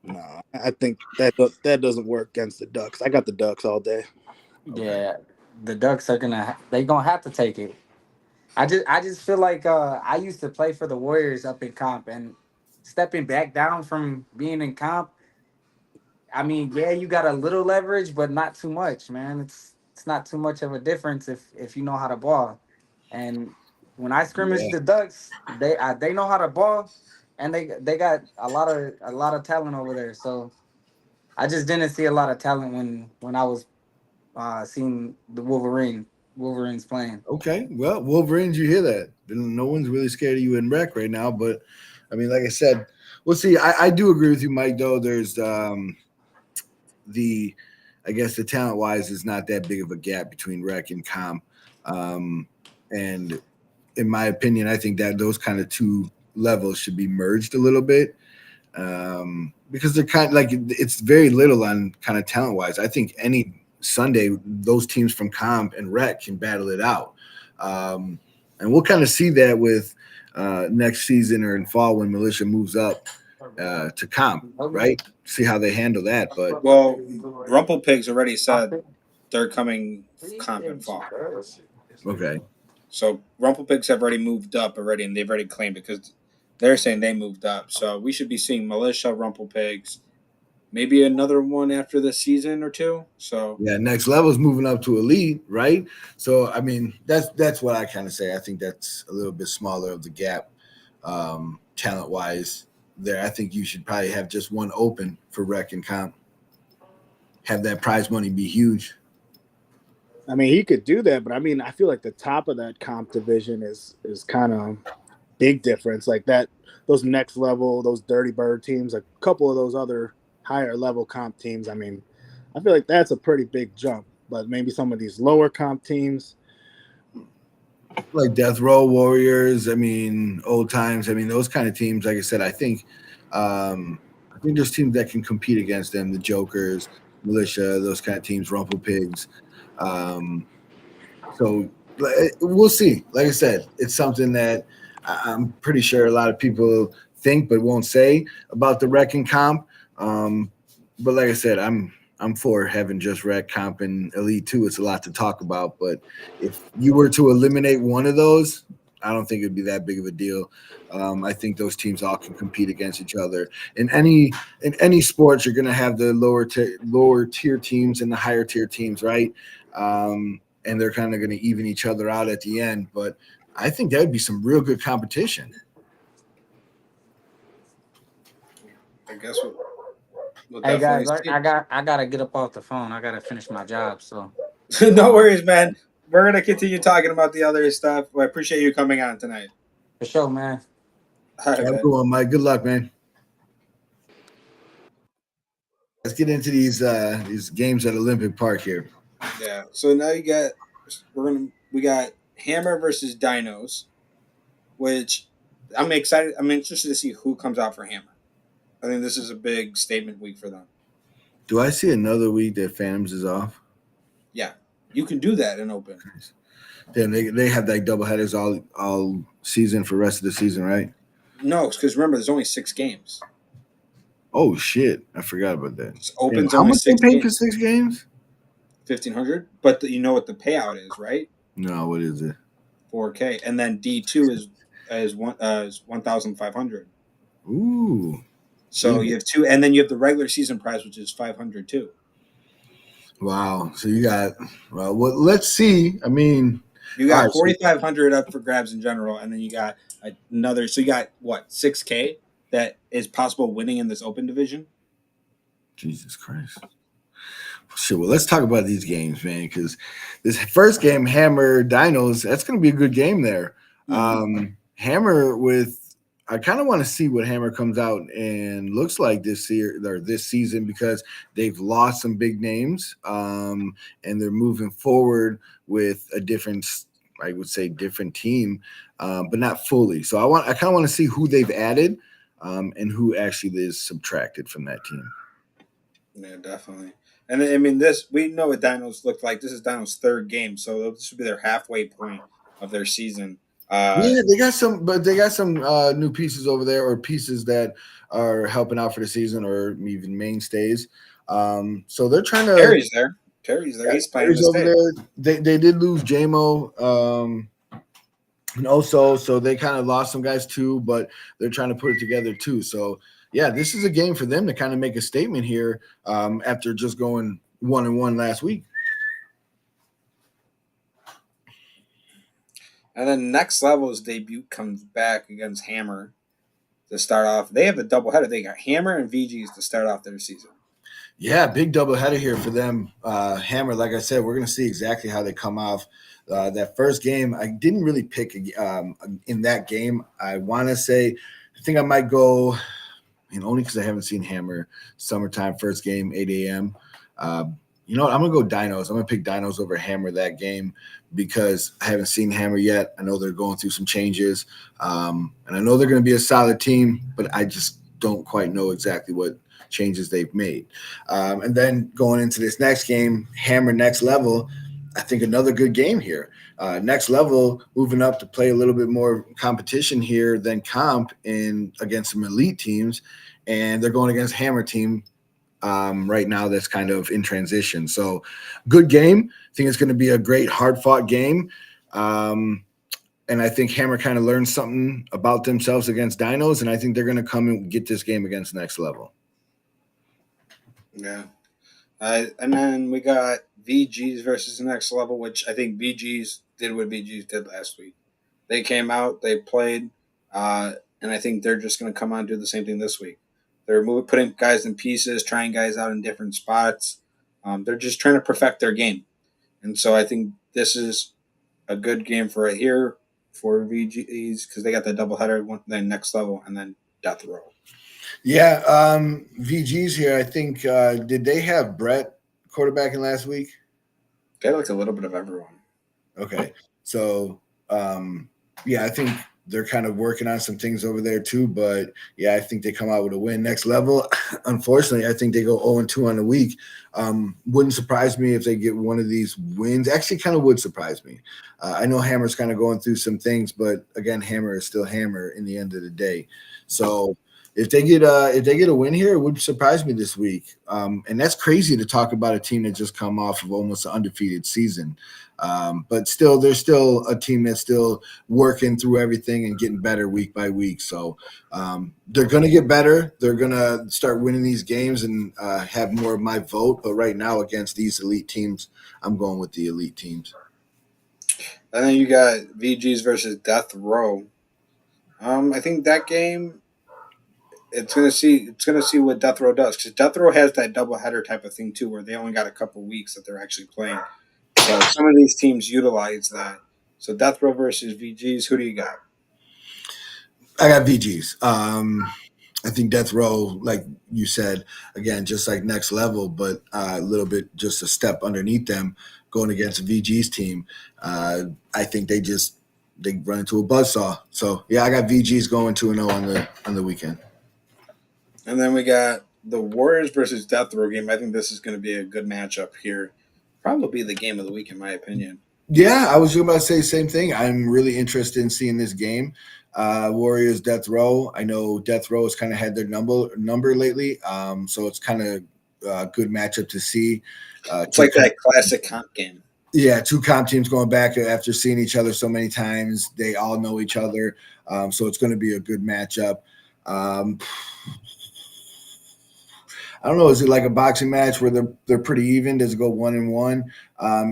No, I think that doesn't work against the Ducks. I got the Ducks all day. Yeah, the Ducks are gonna have to take it. I just feel like I used to play for the Warriors up in comp, and stepping back down from being in comp. I mean, yeah, you got a little leverage, but not too much, man. It's not too much of a difference if you know how to ball. And when I scrimmage the Ducks, they know how to ball, and they got a lot of talent over there. So I just didn't see a lot of talent when I was seeing the Wolverines playing. Okay. Well, Wolverines, you hear that. No one's really scared of you in rec right now. But, I mean, like I said, we'll see. I do agree with you, Mike, though. There's I guess the talent-wise is not that big of a gap between rec and comp. And in my opinion, I think that those kind of two levels should be merged a little bit. Because they're kind of like it's very little on kind of talent-wise. I think any Sunday, those teams from comp and rec can battle it out. And we'll kind of see that with next season or in fall when Militia moves up to comp, right? See how they handle that. But Rumple Pigs already said they're coming comp in fall. Okay. So Rumple Pigs have already moved up already, and they've already claimed it because they're saying they moved up. So we should be seeing Militia, Rumple Pigs, maybe another one after this season or two. So yeah, next level is moving up to elite, right? So I mean, that's what I kind of say. I think that's a little bit smaller of the gap, talent wise. There, I think you should probably have just one open for rec and comp. Have that prize money be huge. I mean, he could do that, but I mean, I feel like the top of that comp division is kind of big difference. Like that, those next level, those Dirty Bird teams, a couple of those other higher level comp teams. I mean, I feel like that's a pretty big jump. But maybe some of these lower comp teams, like Death Row Warriors. I mean, Old Times. I mean, those kind of teams. Like I said, I think there's teams that can compete against them. The Jokers, Militia, those kind of teams. Rumple Pigs. So we'll see. Like I said, it's something that I'm pretty sure a lot of people think but won't say about the rec and comp. But like I said, I'm for having just rec, comp, and elite too. It's a lot to talk about. But if you were to eliminate one of those, I don't think it'd be that big of a deal. I think those teams all can compete against each other. In any sports, you're going to have the lower tier teams and the higher tier teams, right? And they're kind of going to even each other out at the end. But I think that would be some real good competition. I guess we'll Hey guys, definitely I gotta get up off the phone. I gotta finish my job. So see. No worries, man. We're gonna continue talking about the other stuff. I appreciate you coming on tonight. for sure, man. All right, Have a man. good one, Mike. Good luck, man. Let's get into these games at Olympic Park here. Yeah. So now we got Hammer versus Dinos, which I'm excited. I'm interested to see who comes out for Hammer. I think this is a big statement week for them. Do I see another week that Phantoms is off? Yeah, you can do that in open. Then they have like double headers all season for the rest of the season, right? No, because remember, there's only 6 games. Oh shit! I forgot about that. It's open's How only much they 6 pay games. for 6 games? 1,500. But you know what the payout is, right? No, what is it? 4K, and then D2 is 1,500. Ooh. So you have 2, and then you have the regular season prize, which is 500 too. Wow. So you got let's see. I mean, You All got right, so 4,500 up for grabs in general, and then you got another. So you got what 6K that is possible winning in this open division. Jesus Christ. Shit, well, let's talk about these games, man, because this first game, Hammer Dinos, that's going to be a good game there. Hammer I kind of want to see what Hammer comes out and looks like this year or this season because they've lost some big names, and they're moving forward with a different, I would say, different team, but not fully. So I kind of want to see who they've added, and who actually is subtracted from that team. Yeah, definitely. And I mean, we know what Dinos looked like. This is Dinos' third game, so this would be their halfway point of their season. Yeah, they got some new pieces over there, or pieces that are helping out for the season, or even mainstays. So they're trying to. Terry's there. He's playing Terry's this over day. there. They did lose JMO, and also, so they kind of lost some guys too, but they're trying to put it together too. So yeah, this is a game for them to kind of make a statement here, after just going 1-1 last week. And then Next Level's debut comes back against Hammer to start off. They have the doubleheader. They got Hammer and VGs to start off their season. Yeah, big doubleheader here for them. Hammer, like I said, we're going to see exactly how they come off. That first game, I didn't really pick in that game. I want to say, I think I might go, only because I haven't seen Hammer. Summertime, first game, 8 a.m. You know what? I'm going to go Dinos. I'm going to pick Dinos over Hammer that game because I haven't seen Hammer yet. I know they're going through some changes, and I know they're going to be a solid team, but I just don't quite know exactly what changes they've made. And then going into this next game, Hammer Next Level, I think another good game here. Next Level moving up to play a little bit more competition here than comp against some elite teams, and they're going against Hammer team right now that's kind of in transition. So good game. I think it's going to be a great hard-fought game. And I think Hammer kind of learned something about themselves against Dinos, and I think they're going to come and get this game against Next Level. Yeah. And then we got VGs versus Next Level, which I think VGs did what VGs did last week. They came out, they played, and I think they're just going to come out and do the same thing this week. They're putting guys in pieces, trying guys out in different spots. They're just trying to perfect their game. And so I think this is a good game for right here for VGs because they got the doubleheader, then Next Level, and then Death Row. Yeah, VGs here. I think did they have Brett quarterbacking last week? They had like a little bit of everyone. Okay, so yeah, I think they're kind of working on some things over there too. But yeah, I think they come out with a win. Next Level, unfortunately, I think they go 0-2 on the week. Wouldn't surprise me if they get one of these wins. Actually, kind of would surprise me. I know Hammer's kind of going through some things, but again, Hammer is still Hammer in the end of the day. So if they get a win here, it would surprise me this week. And that's crazy to talk about a team that just come off of almost an undefeated season. But still, they're still a team that's still working through everything and getting better week by week. So they're going to get better. They're going to start winning these games and have more of my vote. But right now, against these elite teams, I'm going with the elite teams. And then you got VGs versus Death Row. I think that game, it's gonna see what Death Row does because Death Row has that doubleheader type of thing too, where they only got a couple weeks that they're actually playing. So some of these teams utilize that. So Death Row versus VGs, who do you got? I got VGs. I think Death Row, like you said, again, just like Next Level, but a little bit just a step underneath them going against a VG's team. I think they run into a buzzsaw. So yeah, I got VGs going 2-0 on the weekend. And then we got the Warriors versus Death Row game. I think this is going to be a good matchup here. Probably the game of the week, in my opinion. Yeah, I was about to say the same thing. I'm really interested in seeing this game. Warriors, Death Row. I know Death Row has kind of had their number lately, so it's kind of a good matchup to see. It's like that classic comp game. Yeah, two comp teams going back after seeing each other so many times. They all know each other, so it's going to be a good matchup. I don't know. Is it like a boxing match where they're pretty even? Does it go 1-1?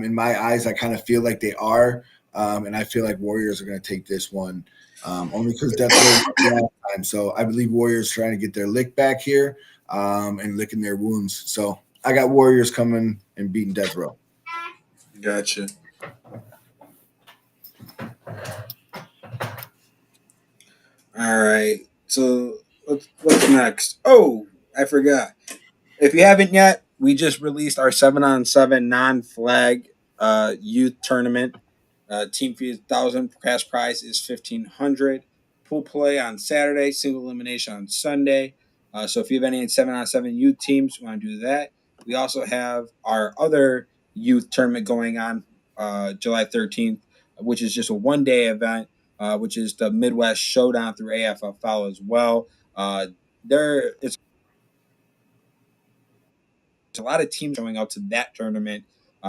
In my eyes, I kind of feel like they are. and I feel like Warriors are going to take this one only because Death Row won last time. So I believe Warriors trying to get their lick back here and licking their wounds. So I got Warriors coming and beating Death Row. Gotcha. All right. So what's next? Oh, I forgot. If you haven't yet, we just released our 7-on-7 non-flag youth tournament. Team fee is 1,000. Cash prize is 1,500. Pool play on Saturday. Single elimination on Sunday. So if you have any 7-on-7 youth teams, you want to do that. We also have our other youth tournament going on July 13th, which is just a one-day event, which is the Midwest Showdown through AFFL as well. It's a lot of teams showing out to that tournament.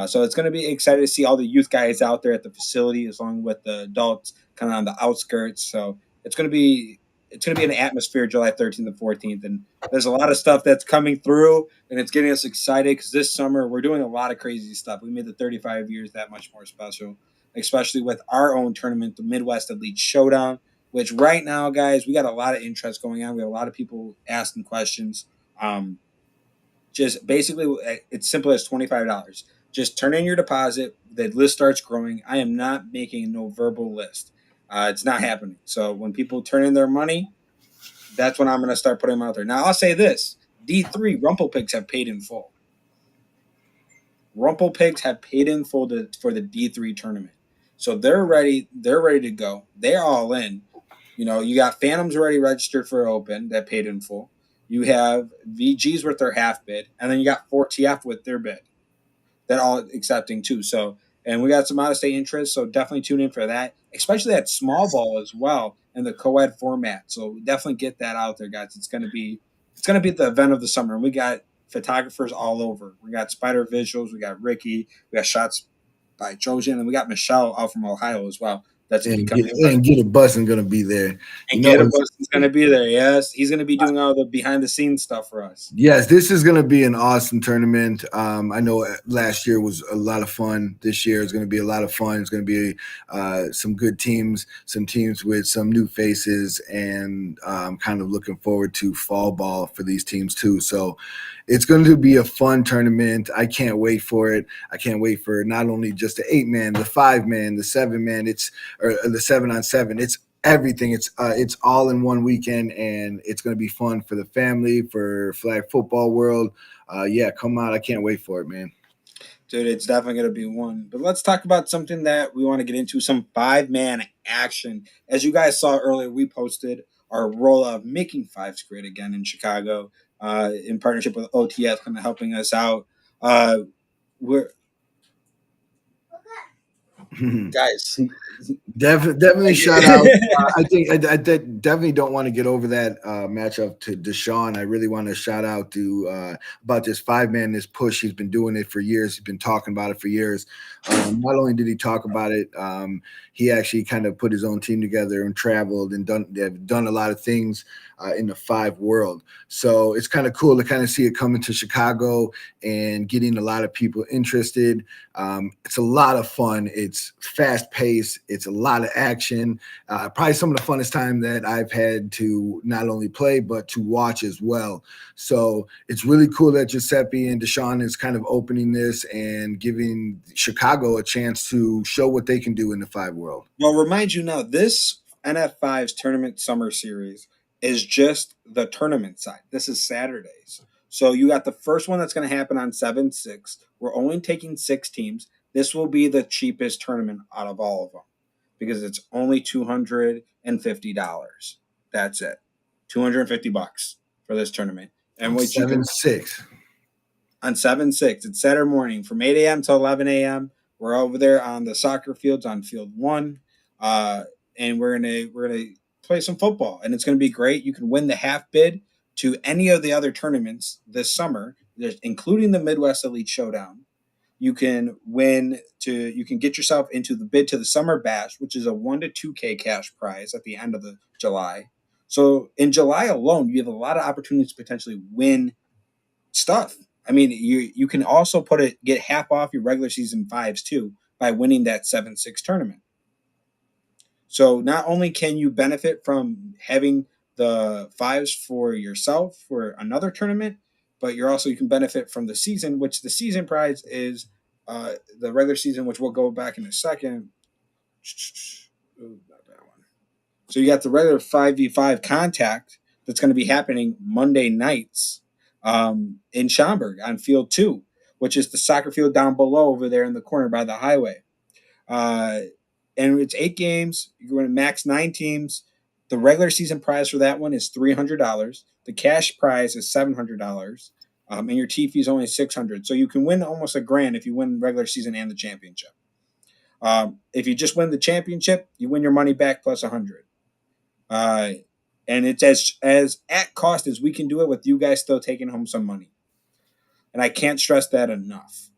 So it's going to be excited to see all the youth guys out there at the facility, along with the adults kind of on the outskirts. So it's going to be an atmosphere July 13th and 14th, and there's a lot of stuff that's coming through, and it's getting us excited because this summer we're doing a lot of crazy stuff. We made the 35 years that much more special, especially with our own tournament, the Midwest Elite Showdown. Which right now, guys, we got a lot of interest going on. We have a lot of people asking questions. Just basically, it's simple as $25. Just turn in your deposit. The list starts growing. I am not making no verbal list. It's not happening. So when people turn in their money, that's when I'm going to start putting them out there. Now I'll say this: D3 Rumple Pigs have paid in full. Rumple Pigs have paid in full for the D3 tournament, so they're ready. They're ready to go. They're all in. You got Phantoms already registered for Open that paid in full. You have VGs with their half bid, and then you got 4TF with their bid. They're all accepting too. So, and we got some out of state interest, so definitely tune in for that, especially that small ball as well in the co-ed format. So definitely get that out there, guys. It's gonna be the event of the summer, and we got photographers all over. We got Spider Visuals, we got Ricky, we got shots by Trojan, and we got Michelle out from Ohio as well. That's gonna be coming. And Get a Bustin' going to be there. And Gatabus is going to be there. Yes, he's going to be doing all the behind the scenes stuff for us. Yes, this is going to be an awesome tournament. I know last year was a lot of fun. This year is going to be a lot of fun. It's going to be some good teams, some teams with some new faces, and kind of looking forward to fall ball for these teams too. So it's going to be a fun tournament. I can't wait for it. I can't wait for not only just the 8-man, the 5-man, the 7-man. Or the 7-on-7. It's everything. It's all in one weekend, and it's going to be fun for the family, for flag football world. Yeah, come out. I can't wait for it, man. Dude, it's definitely going to be one. But let's talk about something that we want to get into, some 5-man action. As you guys saw earlier, we posted our roll of making fives great again in Chicago in partnership with OTF, kind of helping us out. We're guys. Definitely shout out. I think I definitely don't want to get over that matchup to Deshaun. I really want to shout out to about this 5-man, this push. He's been doing it for years. He's been talking about it for years. Not only did he talk about it, he actually kind of put his own team together and traveled and done a lot of things in the 5 world. So it's kind of cool to kind of see it coming to Chicago and getting a lot of people interested. It's a lot of fun. It's fast paced. It's a lot of action. Probably some of the funnest time that I've had to not only play, but to watch as well. So it's really cool that Giuseppe and Deshaun is kind of opening this and giving Chicago a chance to show what they can do in the 5 world. Well, remind you now, this NF5's Tournament Summer Series is just the tournament side. This is Saturdays. So you got the first one that's going to happen on 7/6. We're only taking 6 teams. This will be the cheapest tournament out of all of them because it's only $250. That's it. $250 for this tournament. And what you can 7/6. on 7/6. It's Saturday morning from 8 a.m. to 11 a.m. We're over there on the soccer fields on field 1. And we're gonna play some football, and it's gonna be great. You can win the half bid to any of the other tournaments this summer, including the Midwest Elite Showdown. You can get yourself into the bid to the Summer Bash, which is a 1 to 2K cash prize at the end of the July. So in July alone, you have a lot of opportunities to potentially win stuff. I mean, you can also get half off your regular season 5s too by winning that 7/6 tournament. So not only can you benefit from having the fives for yourself for another tournament, but you can benefit from the season, which the season prize is the regular season, which we'll go back in a second. Ooh, not that one. So you got the regular 5v5 contact that's going to be happening Monday nights in Schaumburg on field 2, which is the soccer field down below over there in the corner by the highway. And it's 8 games. You're going to max 9 teams. The regular season prize for that one is $300. The cash prize is $700. And your T fee is only $600. So you can win almost $1,000 if you win regular season and the championship. If you just win the championship, you win your money back plus $100. And it's as at cost as we can do it with you guys still taking home some money. And I can't stress that enough.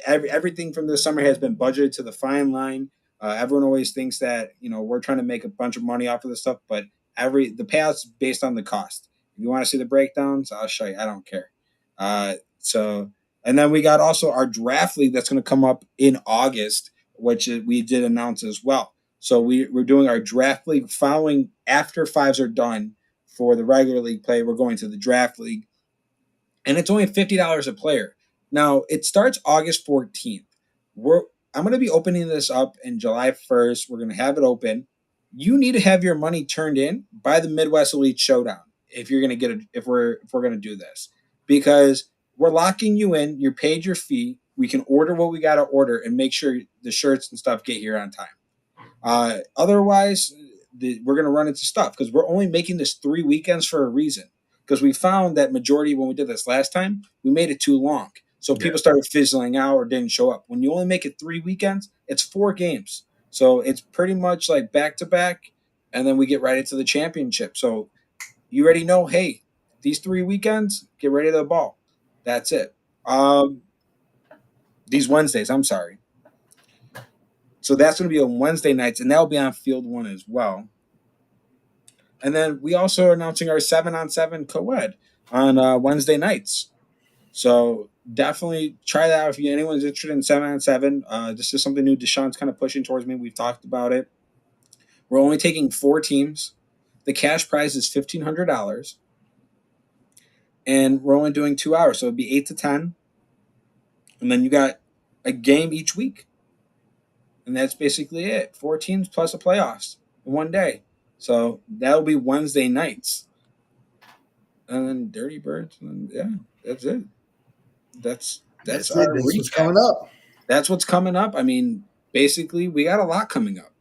Everything from this summer has been budgeted to the fine line. Everyone always thinks that we're trying to make a bunch of money off of this stuff, but the payout's based on the cost. If you want to see the breakdowns, I'll show you. I don't care. And then we got also our draft league that's going to come up in August, which we did announce as well. So we're doing our draft league following after fives are done for the regular league play. We're going to the draft league, and it's only $50 a player. Now, it starts August 14th. I'm going to be opening this up in July 1st. We're going to have it open. You need to have your money turned in by the Midwest Elite Showdown if you're going to get it. If we're going to do this, because we're locking you in. You're paid your fee. We can order what we got to order and make sure the shirts and stuff get here on time. Otherwise, we're going to run into stuff because we're only making this 3 weekends for a reason. Because we found that majority when we did this last time, we made it too long. So people started fizzling out or didn't show up. When you only make it 3 weekends, it's 4 games. So it's pretty much like back-to-back, and then we get right into the championship. So you already know, hey, these 3 weekends, get ready to the ball. That's it. These Wednesdays, I'm sorry. So that's going to be on Wednesday nights, and that'll be on Field 1 as well. And then we also are announcing our 7-on-7 co-ed on Wednesday nights. So definitely try that out if anyone's interested in 7-on-7. This is something new Deshaun's kind of pushing towards me. We've talked about it. We're only taking 4 teams. The cash prize is $1,500. And we're only doing 2 hours. So it'd be 8 to 10. And then you got a game each week. And that's basically it. 4 teams plus a playoffs in one day. So that'll be Wednesday nights. And then Dirty Birds. And that's it. That's our it. That's recap. what's coming up. That's what's coming up. I mean, basically, we got a lot coming up.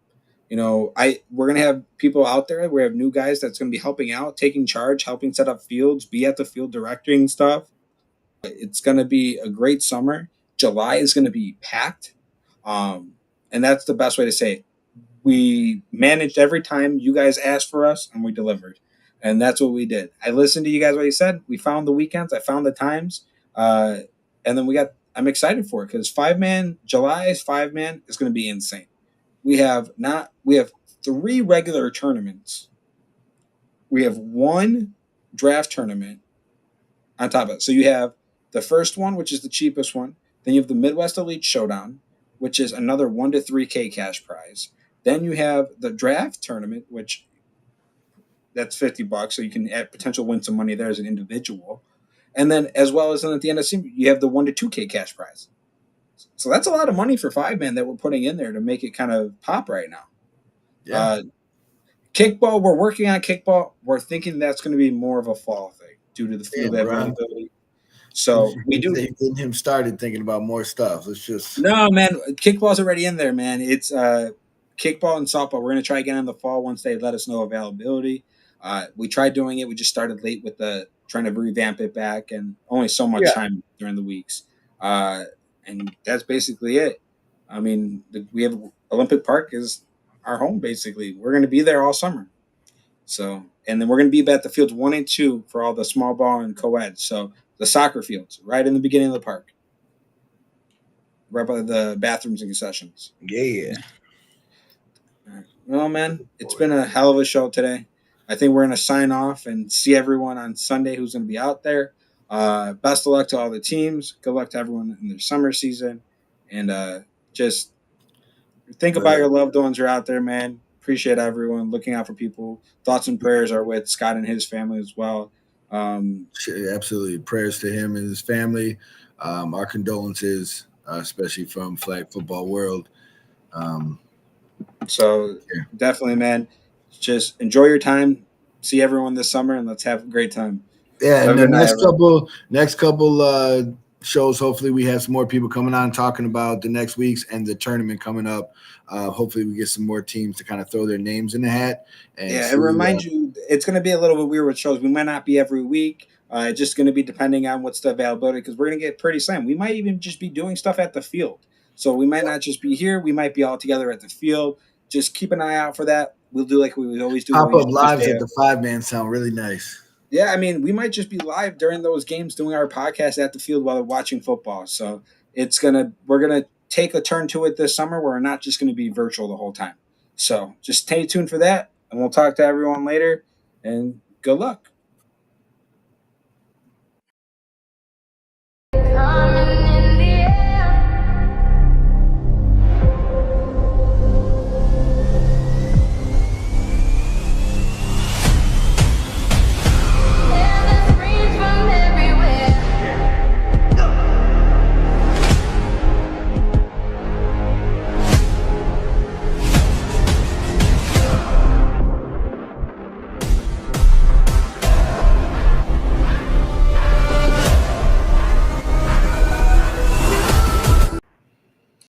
We're gonna have people out there. We have new guys that's gonna be helping out, taking charge, helping set up fields, be at the field directing stuff. It's gonna be a great summer. July is gonna be packed, and that's the best way to say it. We managed every time you guys asked for us, and we delivered, and that's what we did. I listened to you guys what you said. We found the weekends. I found the times, and then I'm excited for it because July's 5-man is going to be insane. We have 3 regular tournaments. We have 1 draft tournament on top of it. So you have the first one, which is the cheapest one. Then you have the Midwest Elite Showdown, which is another 1 to 3K cash prize. Then you have the draft tournament, which that's $50, so you can potential win some money there as an individual. And then, as well as at the end of the season, you have the 1 to 2K cash prize. So that's a lot of money for 5-man that we're putting in there to make it kind of pop right now. Yeah. Kickball, we're working on kickball. We're thinking that's going to be more of a fall thing due to the field availability. So we do getting him started thinking about more stuff. Let's just no, man. Kickball's already in there, man. It's kickball and softball. We're going to try again in the fall once they let us know availability. We tried doing it. We just started late with trying to revamp it back, and only so much time during the weeks. And that's basically it. I mean, we have Olympic Park is our home, basically. We're going to be there all summer. So, and then we're going to be at the fields 1 and 2 for all the small ball and co-ed. So the soccer fields right in the beginning of the park, right by the bathrooms and concessions. Yeah. Well, man, it's been a hell of a show today. I think we're going to sign off and see everyone on Sunday who's going to be out there. Best of luck to all the teams. Good luck to everyone in their summer season. And just Think about your loved ones who are out there, man. Appreciate everyone looking out for people. Thoughts and prayers are with Scott and his family as well. Absolutely. Prayers to him and his family. Our condolences, especially from flag football world. So definitely, man, just enjoy your time. See everyone this summer, and let's have a great time. Yeah, Have and a the good night, everyone. next couple shows, hopefully we have some more people coming on talking about the next weeks and the tournament coming up. Hopefully we get some more teams to kind of throw their names in the hat. And Yeah, see, and remind you, it's going to be a little bit weird with shows. We might not be every week. It's just going to be depending on what's the availability because we're going to get pretty slammed. We might even just be doing stuff at the field. So we might not just be here. We might be all together at the field. Just keep an eye out for that. We'll do like we would always do. pop We up usually just lives stay at the 5-man sound really nice. Yeah, I mean, we might just be live during those games doing our podcast at the field while they're watching football. So we're gonna take a turn to it this summer where we're not just gonna be virtual the whole time. So just stay tuned for that, and we'll talk to everyone later. And good luck.